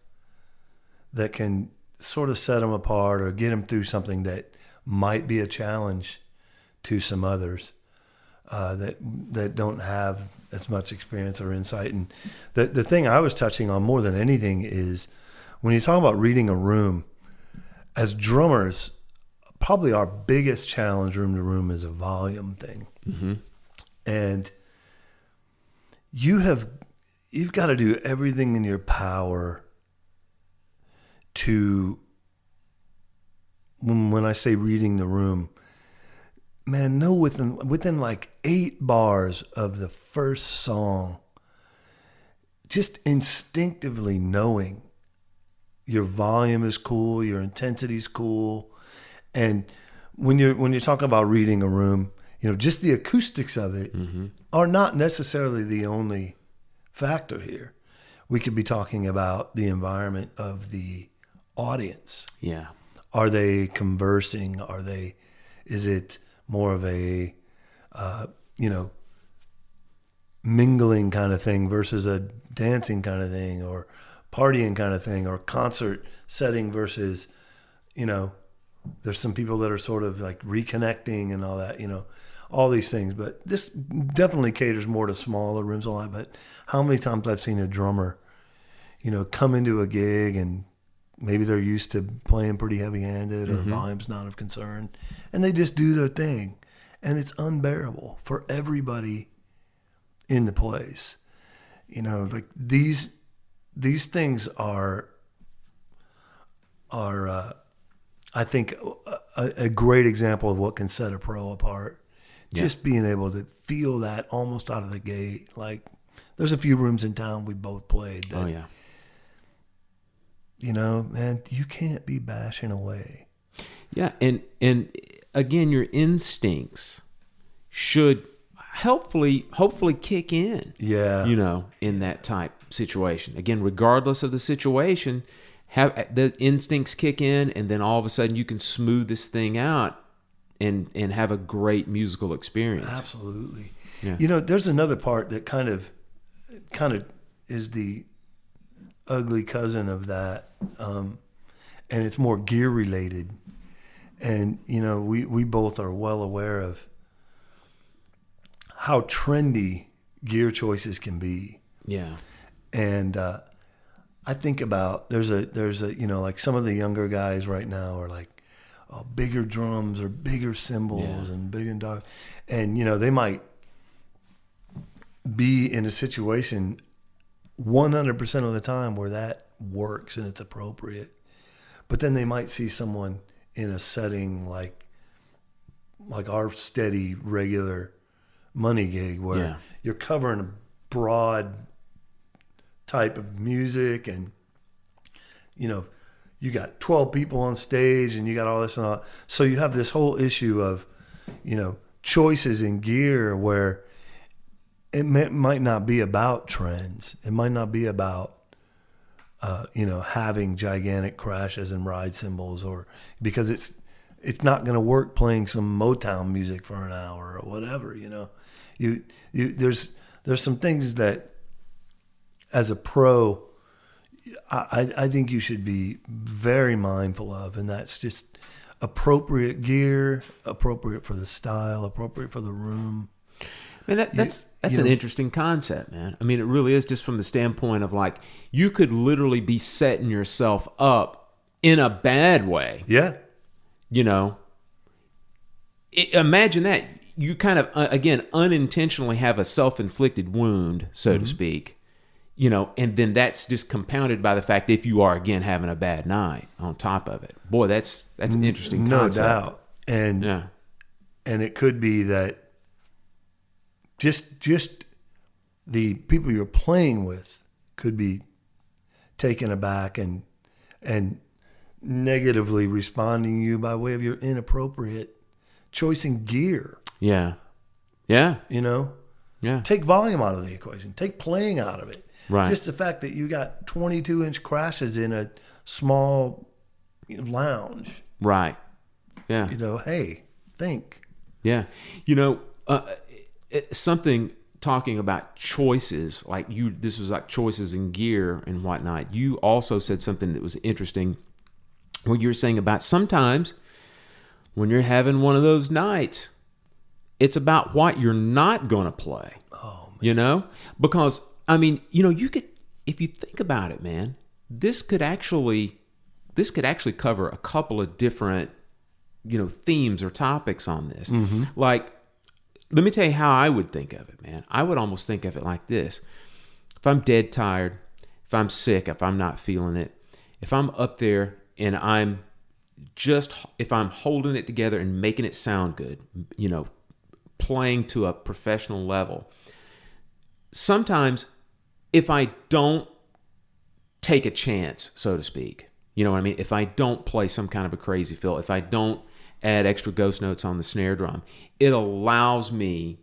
that can sort of set them apart or get them through something that might be a challenge to some others that don't have as much experience or insight. And the thing I was touching on more than anything is when you talk about reading a room, as drummers, probably our biggest challenge room to room is a volume thing. Mm-hmm. And you've got to do everything in your power to, when I say reading the room, man, know within like 8 bars of the first song, just instinctively knowing your volume is cool, your intensity is cool. And when you're talking about reading a room, just the acoustics of it are not necessarily the only factor here. We could be talking about the environment of the audience. Yeah. Are they conversing? Is it more of a, mingling kind of thing versus a dancing kind of thing, or partying kind of thing, or concert setting versus, there's some people that are sort of like reconnecting and all that, all these things. But this definitely caters more to smaller rooms a lot. But how many times I've seen a drummer, come into a gig and maybe they're used to playing pretty heavy-handed or volume's not of concern, and they just do their thing, and it's unbearable for everybody in the place. Like these things are I think a great example of what can set a pro apart. Yeah. Just being able to feel that almost out of the gate. Like there's a few rooms in town we both played that, oh yeah, man, you can't be bashing away. Yeah, and again, your instincts should hopefully kick in. Yeah. In that type situation. Again, regardless of the situation, have the instincts kick in, and then all of a sudden you can smooth this thing out and have a great musical experience. Absolutely. Yeah. There's another part that kind of is the ugly cousin of that, and it's more gear related. And we both are well aware of how trendy gear choices can be. Yeah. And I think about there's a like some of the younger guys right now are like, oh, bigger drums or bigger cymbals and big and dark, and they might be in a situation 100% of the time where that works and it's appropriate. But then they might see someone in a setting like our steady, regular money gig where you're covering a broad type of music, and you got 12 people on stage and you got all this and all. So you have this whole issue of, choices in gear where it might not be about trends. It might not be about, having gigantic crashes and ride cymbals, or because it's not going to work playing some Motown music for an hour or whatever, there's some things that as a pro, I think you should be very mindful of, and that's just appropriate gear, appropriate for the style, appropriate for the room. I mean, that's an interesting concept, man. I mean, it really is, just from the standpoint of like, you could literally be setting yourself up in a bad way. Yeah. imagine that. You kind of, again, unintentionally have a self-inflicted wound, so to speak, you know, and then that's just compounded by the fact if you are, again, having a bad night on top of it. Boy, that's an interesting concept. No doubt. And it could be that just the people you're playing with could be taken aback and negatively responding to you by way of your inappropriate choice in gear. Yeah. Yeah. You know? Yeah. Take volume out of the equation. Take playing out of it. Right. Just the fact that you got 22-inch crashes in a small lounge. Right. Yeah. You know, hey, think. Yeah. You know, something talking about choices, like this was like choices in gear and whatnot. You also said something that was interesting when you were saying about sometimes when you're having one of those nights, it's about what you're not going to play. Oh, man. You know? Because, I mean, you know, you could, if you think about it, man, this could actually cover a couple of different, you know, themes or topics on this. Mm-hmm. Like, let me tell you how I would think of it, man. I would almost think of it like this. If I'm dead tired, if I'm sick, if I'm not feeling it, if I'm up there and if I'm holding it together and making it sound good, you know, playing to a professional level, sometimes if I don't take a chance, so to speak, you know what I mean? If I don't play some kind of a crazy fill, if I don't add extra ghost notes on the snare drum, it allows me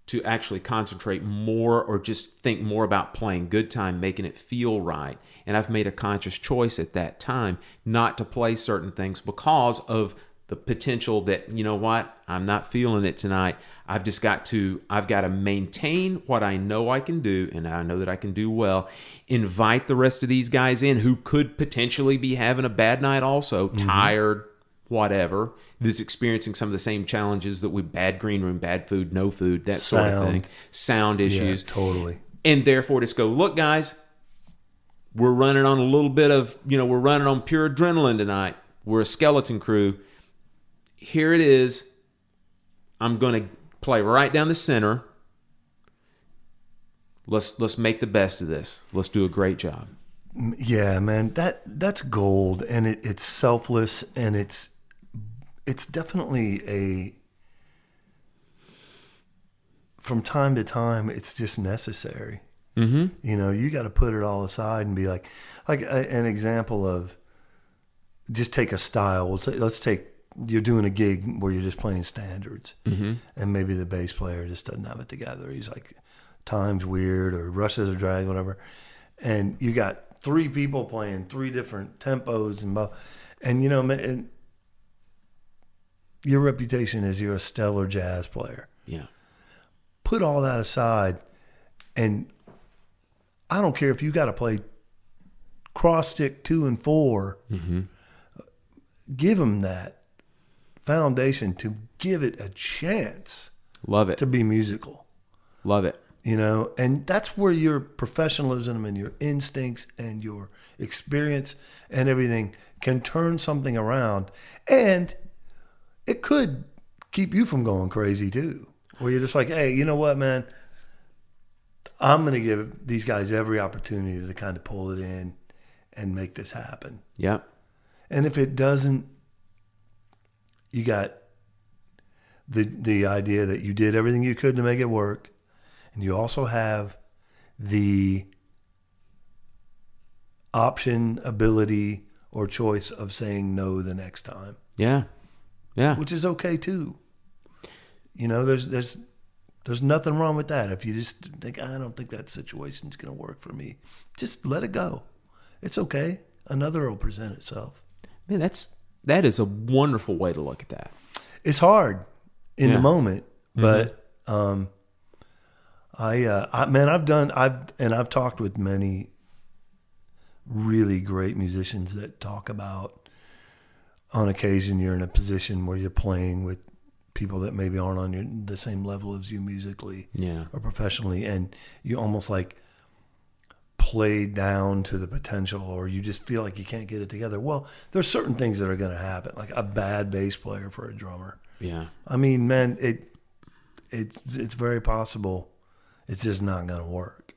to actually concentrate more or just think more about playing good time, making it feel right. And I've made a conscious choice at that time not to play certain things because of the potential that, you know what, I'm not feeling it tonight. I've got to maintain what I know I can do, and I know that I can do well. Invite the rest of these guys in who could potentially be having a bad night also, tired, whatever, that's experiencing some of the same challenges that we bad green room, bad food, no food, that sort of thing, sound issues. Yeah, totally. And therefore just go, look, guys, we're running on a little bit of, you know, we're running on pure adrenaline tonight. We're a skeleton crew. Here it is. I'm going to play right down the center. Let's make the best of this. Let's do a great job. Yeah, man, that's gold, and it's selfless, and it's definitely from time to time, it's just necessary. Mm-hmm. You know, you got to put it all aside and be like an example of, just take a style. Let's take, you're doing a gig where you're just playing standards, Mm-hmm. and maybe the bass player just doesn't have it together. He's like, time's weird, or rushes or drag, whatever. And you got 3 people playing 3 different tempos, and you know, and your reputation is you're a stellar jazz player. Yeah. Put all that aside, and I don't care if you got to play cross stick 2 and 4. Mm-hmm. Give them that foundation to give it a chance. Love it. To be musical. Love it. You know, and that's where your professionalism and your instincts and your experience and everything can turn something around. And it could keep you from going crazy too. Where you're just like, hey, you know what, man? I'm going to give these guys every opportunity to kind of pull it in and make this happen. Yep. And if it doesn't, you got the idea that you did everything you could to make it work. And you also have the option, ability, or choice of saying no the next time. Yeah. Yeah. Which is okay too. You know, there's nothing wrong with that. If you just think, I don't think that situation's going to work for me, just let it go. It's okay. Another will present itself. Man, that is a wonderful way to look at that. It's hard in the moment, but Mm-hmm. I've talked with many really great musicians that talk about, on occasion you're in a position where you're playing with people that maybe aren't on the same level as you musically, Yeah. or professionally, and you almost like played down to the potential, or you just feel like you can't get it together. Well, there's certain things that are going to happen, like a bad bass player for a drummer. Yeah. I mean, man, it's very possible it's just not going to work.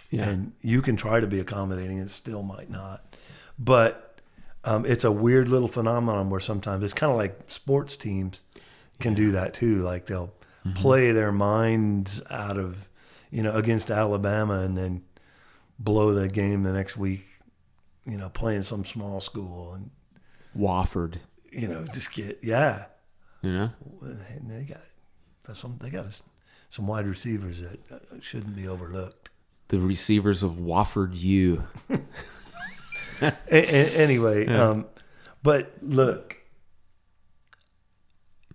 Yeah. And you can try to be accommodating, it still might not. But it's a weird little phenomenon where sometimes it's kind of like sports teams can do that too. Like they'll play their minds out of, against Alabama and then blow the game the next week, playing some small school and Wofford. Just get, You know? And they got some wide receivers that shouldn't be overlooked. The receivers of Wofford U. Anyway, but look,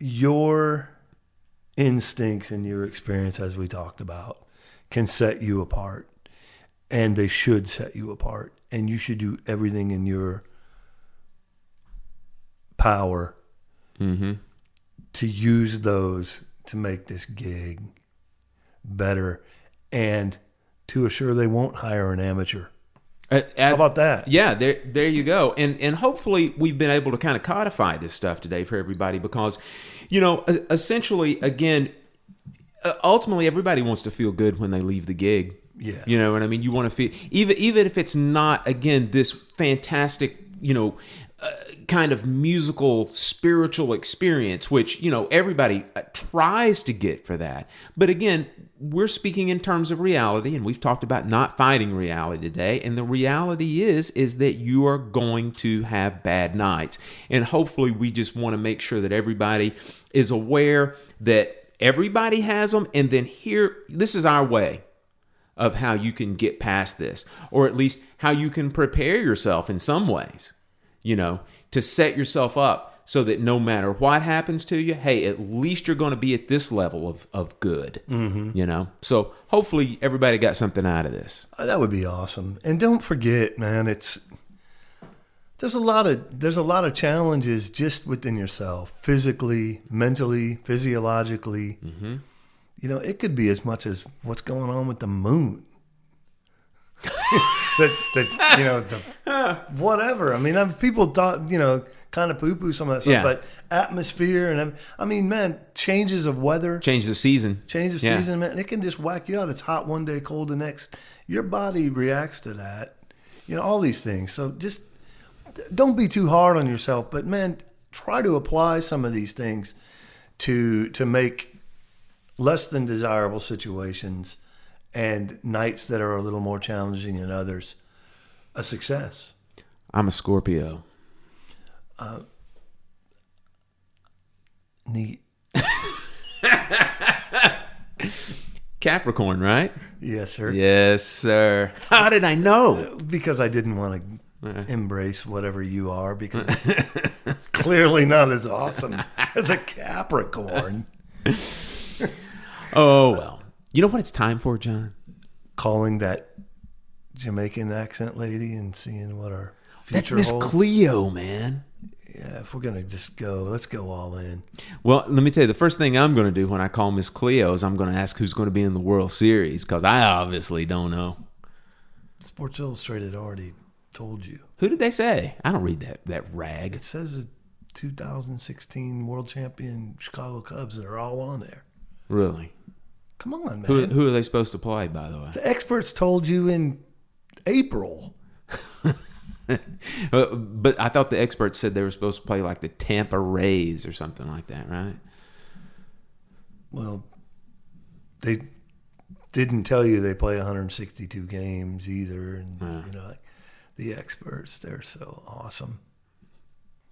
your instincts and your experience, as we talked about, can set you apart, and they should set you apart, and you should do everything in your power to use those to make this gig better and to assure they won't hire an amateur. How about that? Yeah, there you go. And hopefully we've been able to kind of codify this stuff today for everybody because, essentially, again, ultimately everybody wants to feel good when they leave the gig. Yeah. You know what I mean? You want to feel, even if it's not, again, this fantastic, kind of musical, spiritual experience, which, everybody tries to get for that. But again, we're speaking in terms of reality, and we've talked about not fighting reality today. And the reality is that you are going to have bad nights. And hopefully we just want to make sure that everybody is aware that everybody has them. And then this is our way of how you can get past this, or at least how you can prepare yourself in some ways, to set yourself up so that no matter what happens to you, hey, at least you're going to be at this level of good, So hopefully everybody got something out of this. That would be awesome. And don't forget, man, there's a lot of challenges just within yourself, physically, mentally, physiologically. It could be as much as what's going on with the moon. Whatever. I mean, people thought, kind of poo-poo some of that stuff, Yeah. but atmosphere and man, changes of weather, Change the season. season, man, it can just whack you out. It's hot one day, cold the next. Your body reacts to that. All these things. So just don't be too hard on yourself, but man, try to apply some of these things to make less than desirable situations and nights that are a little more challenging than others a success. I'm a Scorpio. Neat. Capricorn, right? Yes, sir. Yes, sir. How did I know? Because I didn't want to embrace whatever you are, because it's clearly not as awesome as a Capricorn. Oh, well. You know what it's time for, John? Calling that Jamaican accent lady and seeing what our future That's Miss holds. Cleo, man. Yeah, if we're going to just go, let's go all in. Well, let me tell you, the first thing I'm going to do when I call Miss Cleo is I'm going to ask who's going to be in the World Series, because I obviously don't know. Sports Illustrated already told you. Who did they say? I don't read that rag. It says the 2016 world champion Chicago Cubs are all on there. Really? Come on, man. Who are they supposed to play, by the way? The experts told you in April. But I thought the experts said they were supposed to play like the Tampa Rays or something like that, right? Well, they didn't tell you they play 162 games either. And, like the experts, they're so awesome.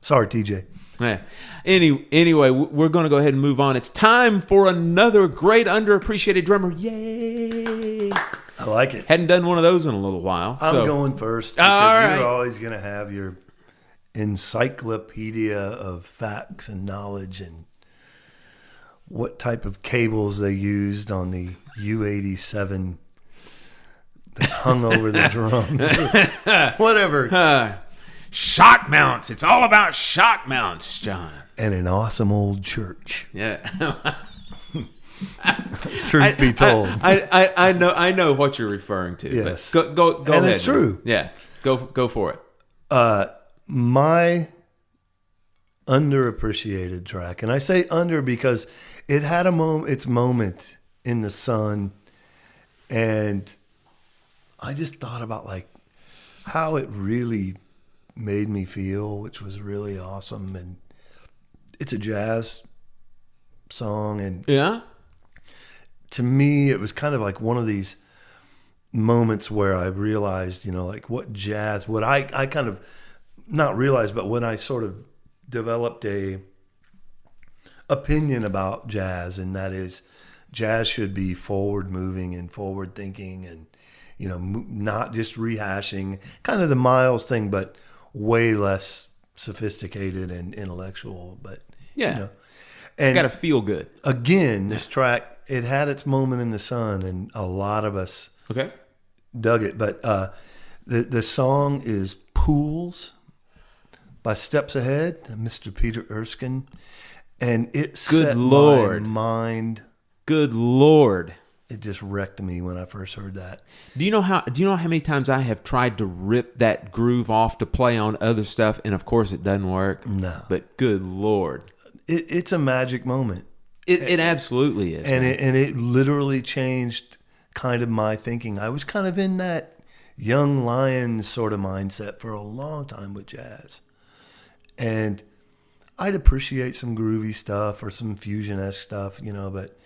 Sorry, TJ. Yeah. Anyway, we're going to go ahead and move on. It's time for another great underappreciated drummer. Yay! I like it. Hadn't done one of those in a little while. I'm going first because All right. You're always going to have your encyclopedia of facts and knowledge and what type of cables they used on the U-87 that hung over the drums. Whatever. Shock mounts. It's all about shock mounts, John. And an awesome old church. Yeah. Truth be told. I know what you're referring to. Yes. But go And ahead. it's true. Yeah. Go for it. My underappreciated track, and I say under because it had its moment in the sun, and I just thought about like how it really made me feel, which was really awesome. And it's a jazz song, and Yeah. to me, it was kind of like one of these moments where I realized, like what I kind of not realized, but when I sort of developed a opinion about jazz, and that is jazz should be forward moving and forward thinking, and, not just rehashing kind of the Miles thing, but way less sophisticated and intellectual. But, Yeah. and It's got to feel good. again, this track, it had its moment in the sun, and a lot of us Okay. dug it. But the song is Pools by Steps Ahead, Mr. Peter Erskine. And it set Lord. my mind. Good Lord. It just wrecked me when I first heard that. Do you know how many times I have tried to rip that groove off to play on other stuff, and of course it doesn't work? No. But good Lord. It's a magic moment. It absolutely is. And man. it literally changed kind of my thinking. I was kind of in that young lion sort of mindset for a long time with jazz. And I'd appreciate some groovy stuff or some fusion-esque stuff, but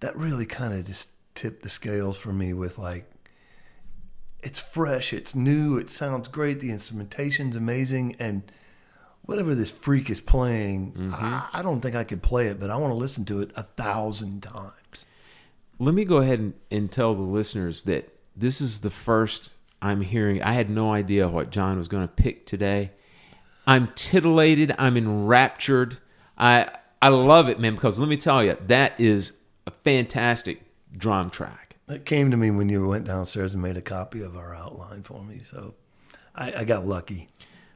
that really kind of just tipped the scales for me with like, it's fresh, it's new, it sounds great, the instrumentation's amazing, and whatever this freak is playing, I don't think I could play it, but I want to listen to it 1,000 times. Let me go ahead and tell the listeners that this is the first I'm hearing. I had no idea what John was going to pick today. I'm titillated. I'm enraptured. I love it, man, because let me tell you, that is a fantastic drum track. It came to me when you went downstairs and made a copy of our outline for me, so I got lucky.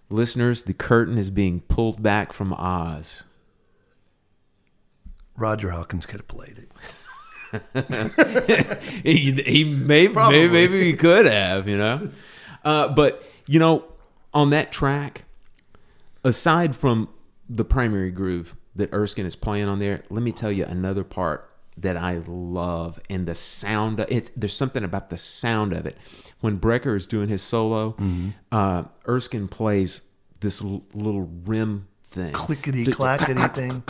Listeners, the curtain is being pulled back from Oz. Roger Hawkins could have played it. he maybe he could have, but on that track, aside from the primary groove that Erskine is playing on there, let me tell you another part that I love, and the sound of it. There's something about the sound of it. When Brecker is doing his solo, Erskine plays this little rim thing, clickety clackety thing.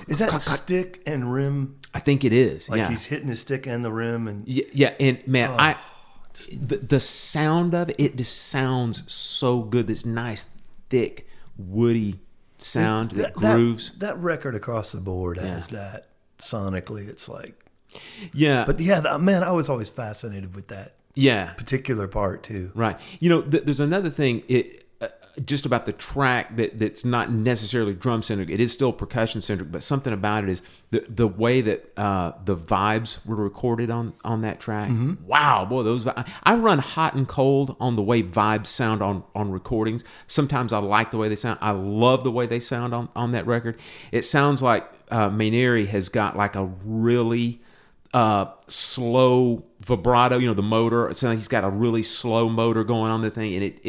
Is that stick and rim? I think it is. Like yeah. He's hitting his stick and the rim, and yeah. And man, the sound of it, it just sounds so good. This nice, thick, woody sound that grooves. That record across the board has that sonically. It's like, yeah. But yeah, man, I was always fascinated with that. Yeah, particular part too. Right. There's another thing. Just about the track that's not necessarily drum centric. It is still percussion centric, but something about it is the way that the vibes were recorded on that track. Mm-hmm. Wow, boy, those I run hot and cold on the way vibes sound on recordings. Sometimes I like the way they sound. I love the way they sound on that record. It sounds like Mainieri has got like a really slow vibrato. The motor. It sounds like he's got a really slow motor going on the thing, and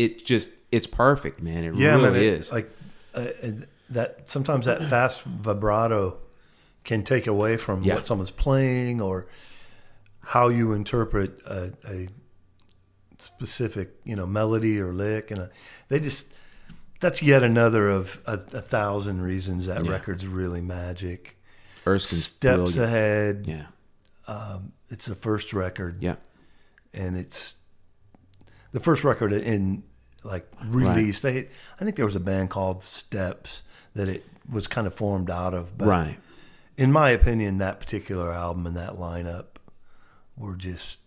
it's perfect, man. It really is. Like that. Sometimes that fast vibrato can take away from what someone's playing or how you interpret a specific, melody or lick, and that's yet another of a thousand reasons that record's really magic. Erskine's Steps brilliant. Ahead. Yeah. It's the first record. Yeah. And it's the first record in released. Right. I think there was a band called Steps that it was kind of formed out of. But right. In my opinion, that particular album and that lineup were just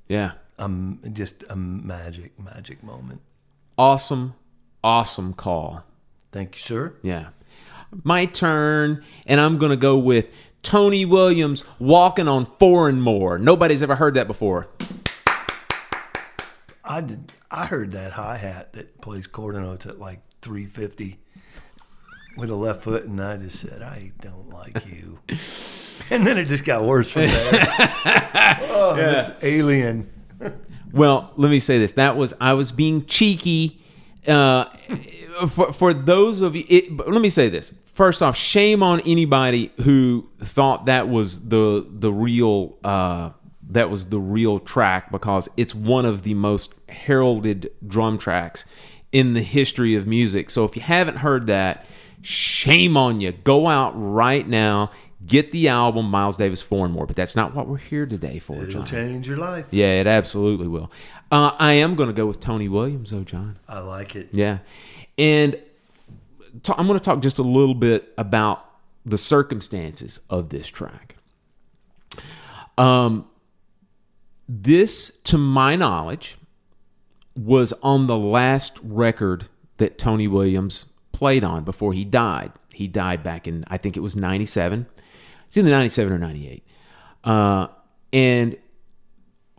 just a magic moment. Awesome call. Thank you, sir. Yeah. My turn, and I'm going to go with Tony Williams, Walking on 4 and More. Nobody's ever heard that before. I heard that hi-hat that plays quarter notes at like 350 with a left foot, and I just said, I don't like you. And then it just got worse from there. This alien. Well, let me say this. I was being cheeky. For those of you, but let me say this. First off, shame on anybody who thought that was the real track, because it's one of the most heralded drum tracks in the history of music. So if you haven't heard that, shame on you. Go out right now, get the album Miles Davis 4 and More. But that's not what we're here today for, John. It'll change your life. Yeah, it absolutely will. I am going to go with Tony Williams, though, John. I like it. Yeah. And I'm going to talk just a little bit about the circumstances of this track. This, to my knowledge, was on the last record that Tony Williams played on before he died. He died back in, I think it was 97. It's either 97 or 98. And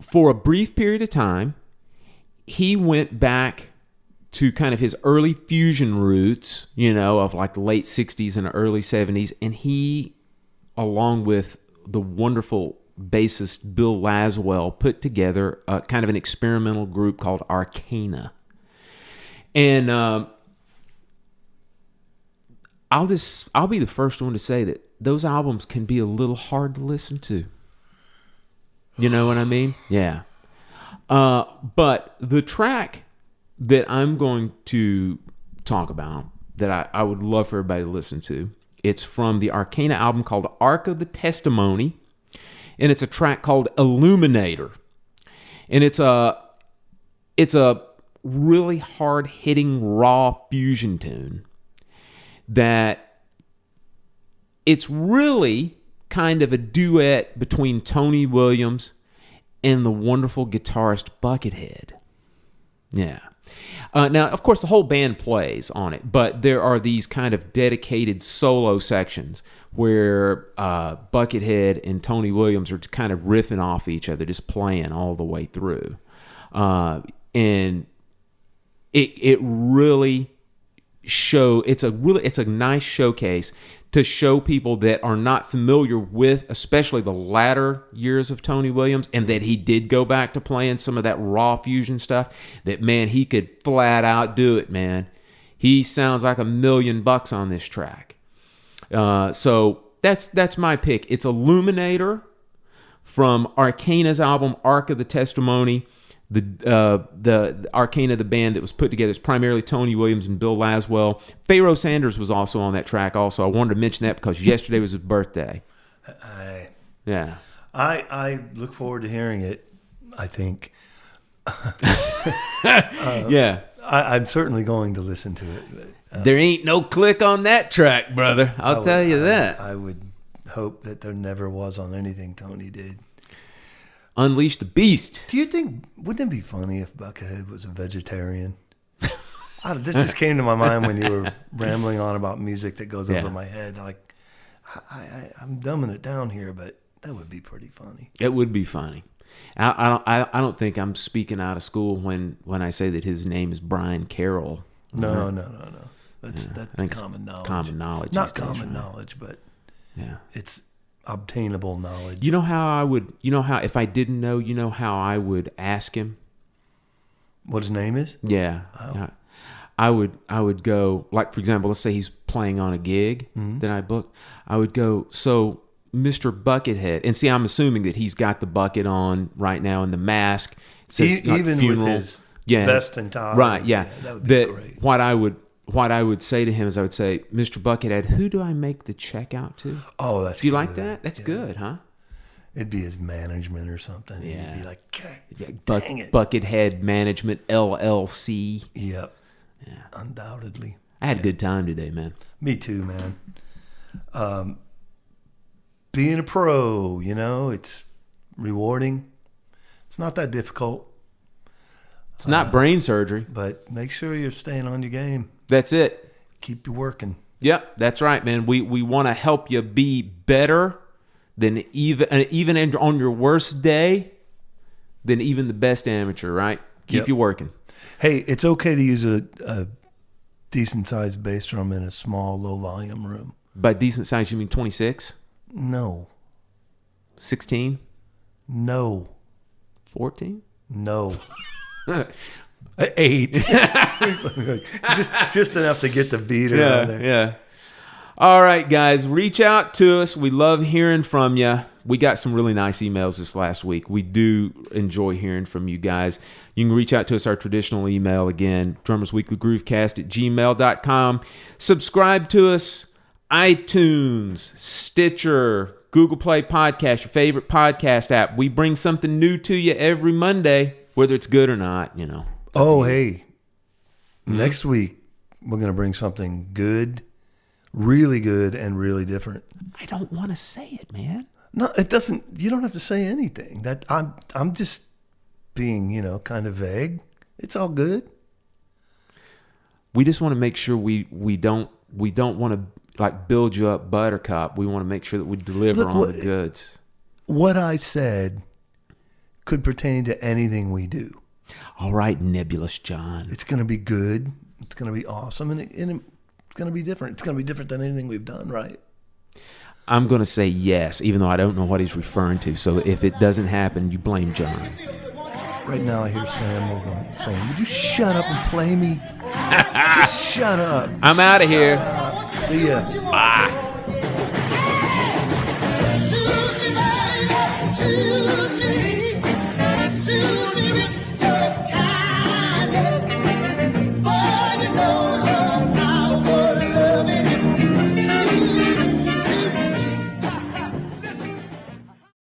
for a brief period of time, he went back to kind of his early fusion roots, of like the late 60s and early 70s. And he, along with the wonderful bassist Bill Laswell, put together a kind of an experimental group called Arcana. And I'll be the first one to say that those albums can be a little hard to listen to. You know what I mean? Yeah. But the track that I'm going to talk about, that I would love for everybody to listen to, it's from the Arcana album called Ark of the Testimony, and it's a track called Illuminator. And it's a really hard-hitting, raw fusion tune that it's really kind of a duet between Tony Williams and the wonderful guitarist Buckethead. Yeah. Now, of course, the whole band plays on it, but there are these kind of dedicated solo sections where Buckethead and Tony Williams are kind of riffing off each other, just playing all the way through. And it really it's a nice showcase to show people that are not familiar with, especially the latter years of Tony Williams, and that he did go back to playing some of that raw fusion stuff, that, man, he could flat out do it, man. He sounds like $1 million on this track. So that's my pick. It's Illuminator from Arcana's album, Ark of the Testimony. The Arcana, the band that was put together, is primarily Tony Williams and Bill Laswell. Pharoah Sanders was also on that track. Also, I wanted to mention that because yesterday was his birthday. Yeah. I look forward to hearing it. I think. Yeah. I'm certainly going to listen to it. But, there ain't no click on that track, brother. I'll tell you that. I would hope that there never was on anything Tony did. Unleash the beast. Do you think, wouldn't it be funny if Buckethead was a vegetarian? This just came to my mind when you were rambling on about music that goes over my head. Like, I'm dumbing it down here, but that would be pretty funny. It would be funny. I don't think I'm speaking out of school when I say that his name is Brian Carroll. No. That's common knowledge. Common knowledge. Not common knowledge, but it's obtainable knowledge. You know how if I didn't know, how I would ask him what his name is? Yeah. Oh. I would go, like, for example, let's say he's playing on a gig that I booked. I would go, so Mr. Buckethead, and see, I'm assuming that he's got the bucket on right now and the mask. It says, even funeral. With his vest and tie. Right, yeah. That would be great. What I would say to him is I would say, Mr. Buckethead, who do I make the check out to? Oh, that's Do you good. like that? That's good, huh? It'd be his management or something. Yeah. And you'd be like, dang it. Buckethead Management, LLC. Yep. Yeah. Undoubtedly. I had a good time today, man. Me too, man. Being a pro, it's rewarding. It's not that difficult. It's not brain surgery. But make sure you're staying on your game. That's it. Keep you working. Yep, that's right, man. We want to help you be better than even on your worst day than even the best amateur, right? Keep you working. Hey, it's okay to use a decent-sized bass drum in a small, low-volume room. By decent size, you mean 26? No. 16? No. 14? No. 8. just enough to get the beater on there. Yeah. All right, guys, reach out to us. We love hearing from you. We got some really nice emails this last week. We do enjoy hearing from you guys. You can reach out to us, our traditional email again, drummersweeklygroovecast@gmail.com. Subscribe to us, iTunes, Stitcher, Google Play Podcast, your favorite podcast app. We bring something new to you every Monday, whether it's good or not, you know. Oh, hey. Next week, we're going to bring something good, really good, and really different. I don't want to say it, man. No, it doesn't. You don't have to say anything. That I'm just being, kind of vague. It's all good. We just want to make sure we don't want to like build you up, Buttercup. We want to make sure that we deliver on the goods. What I said could pertain to anything we do. All right, Nebulous John. It's going to be good. It's going to be awesome, and it's going to be different. It's going to be different than anything we've done, right? I'm going to say yes, even though I don't know what he's referring to. So if it doesn't happen, you blame John. Right now I hear Sam saying, would you shut up and play me? Just shut up. I'm out of here. See ya. Bye.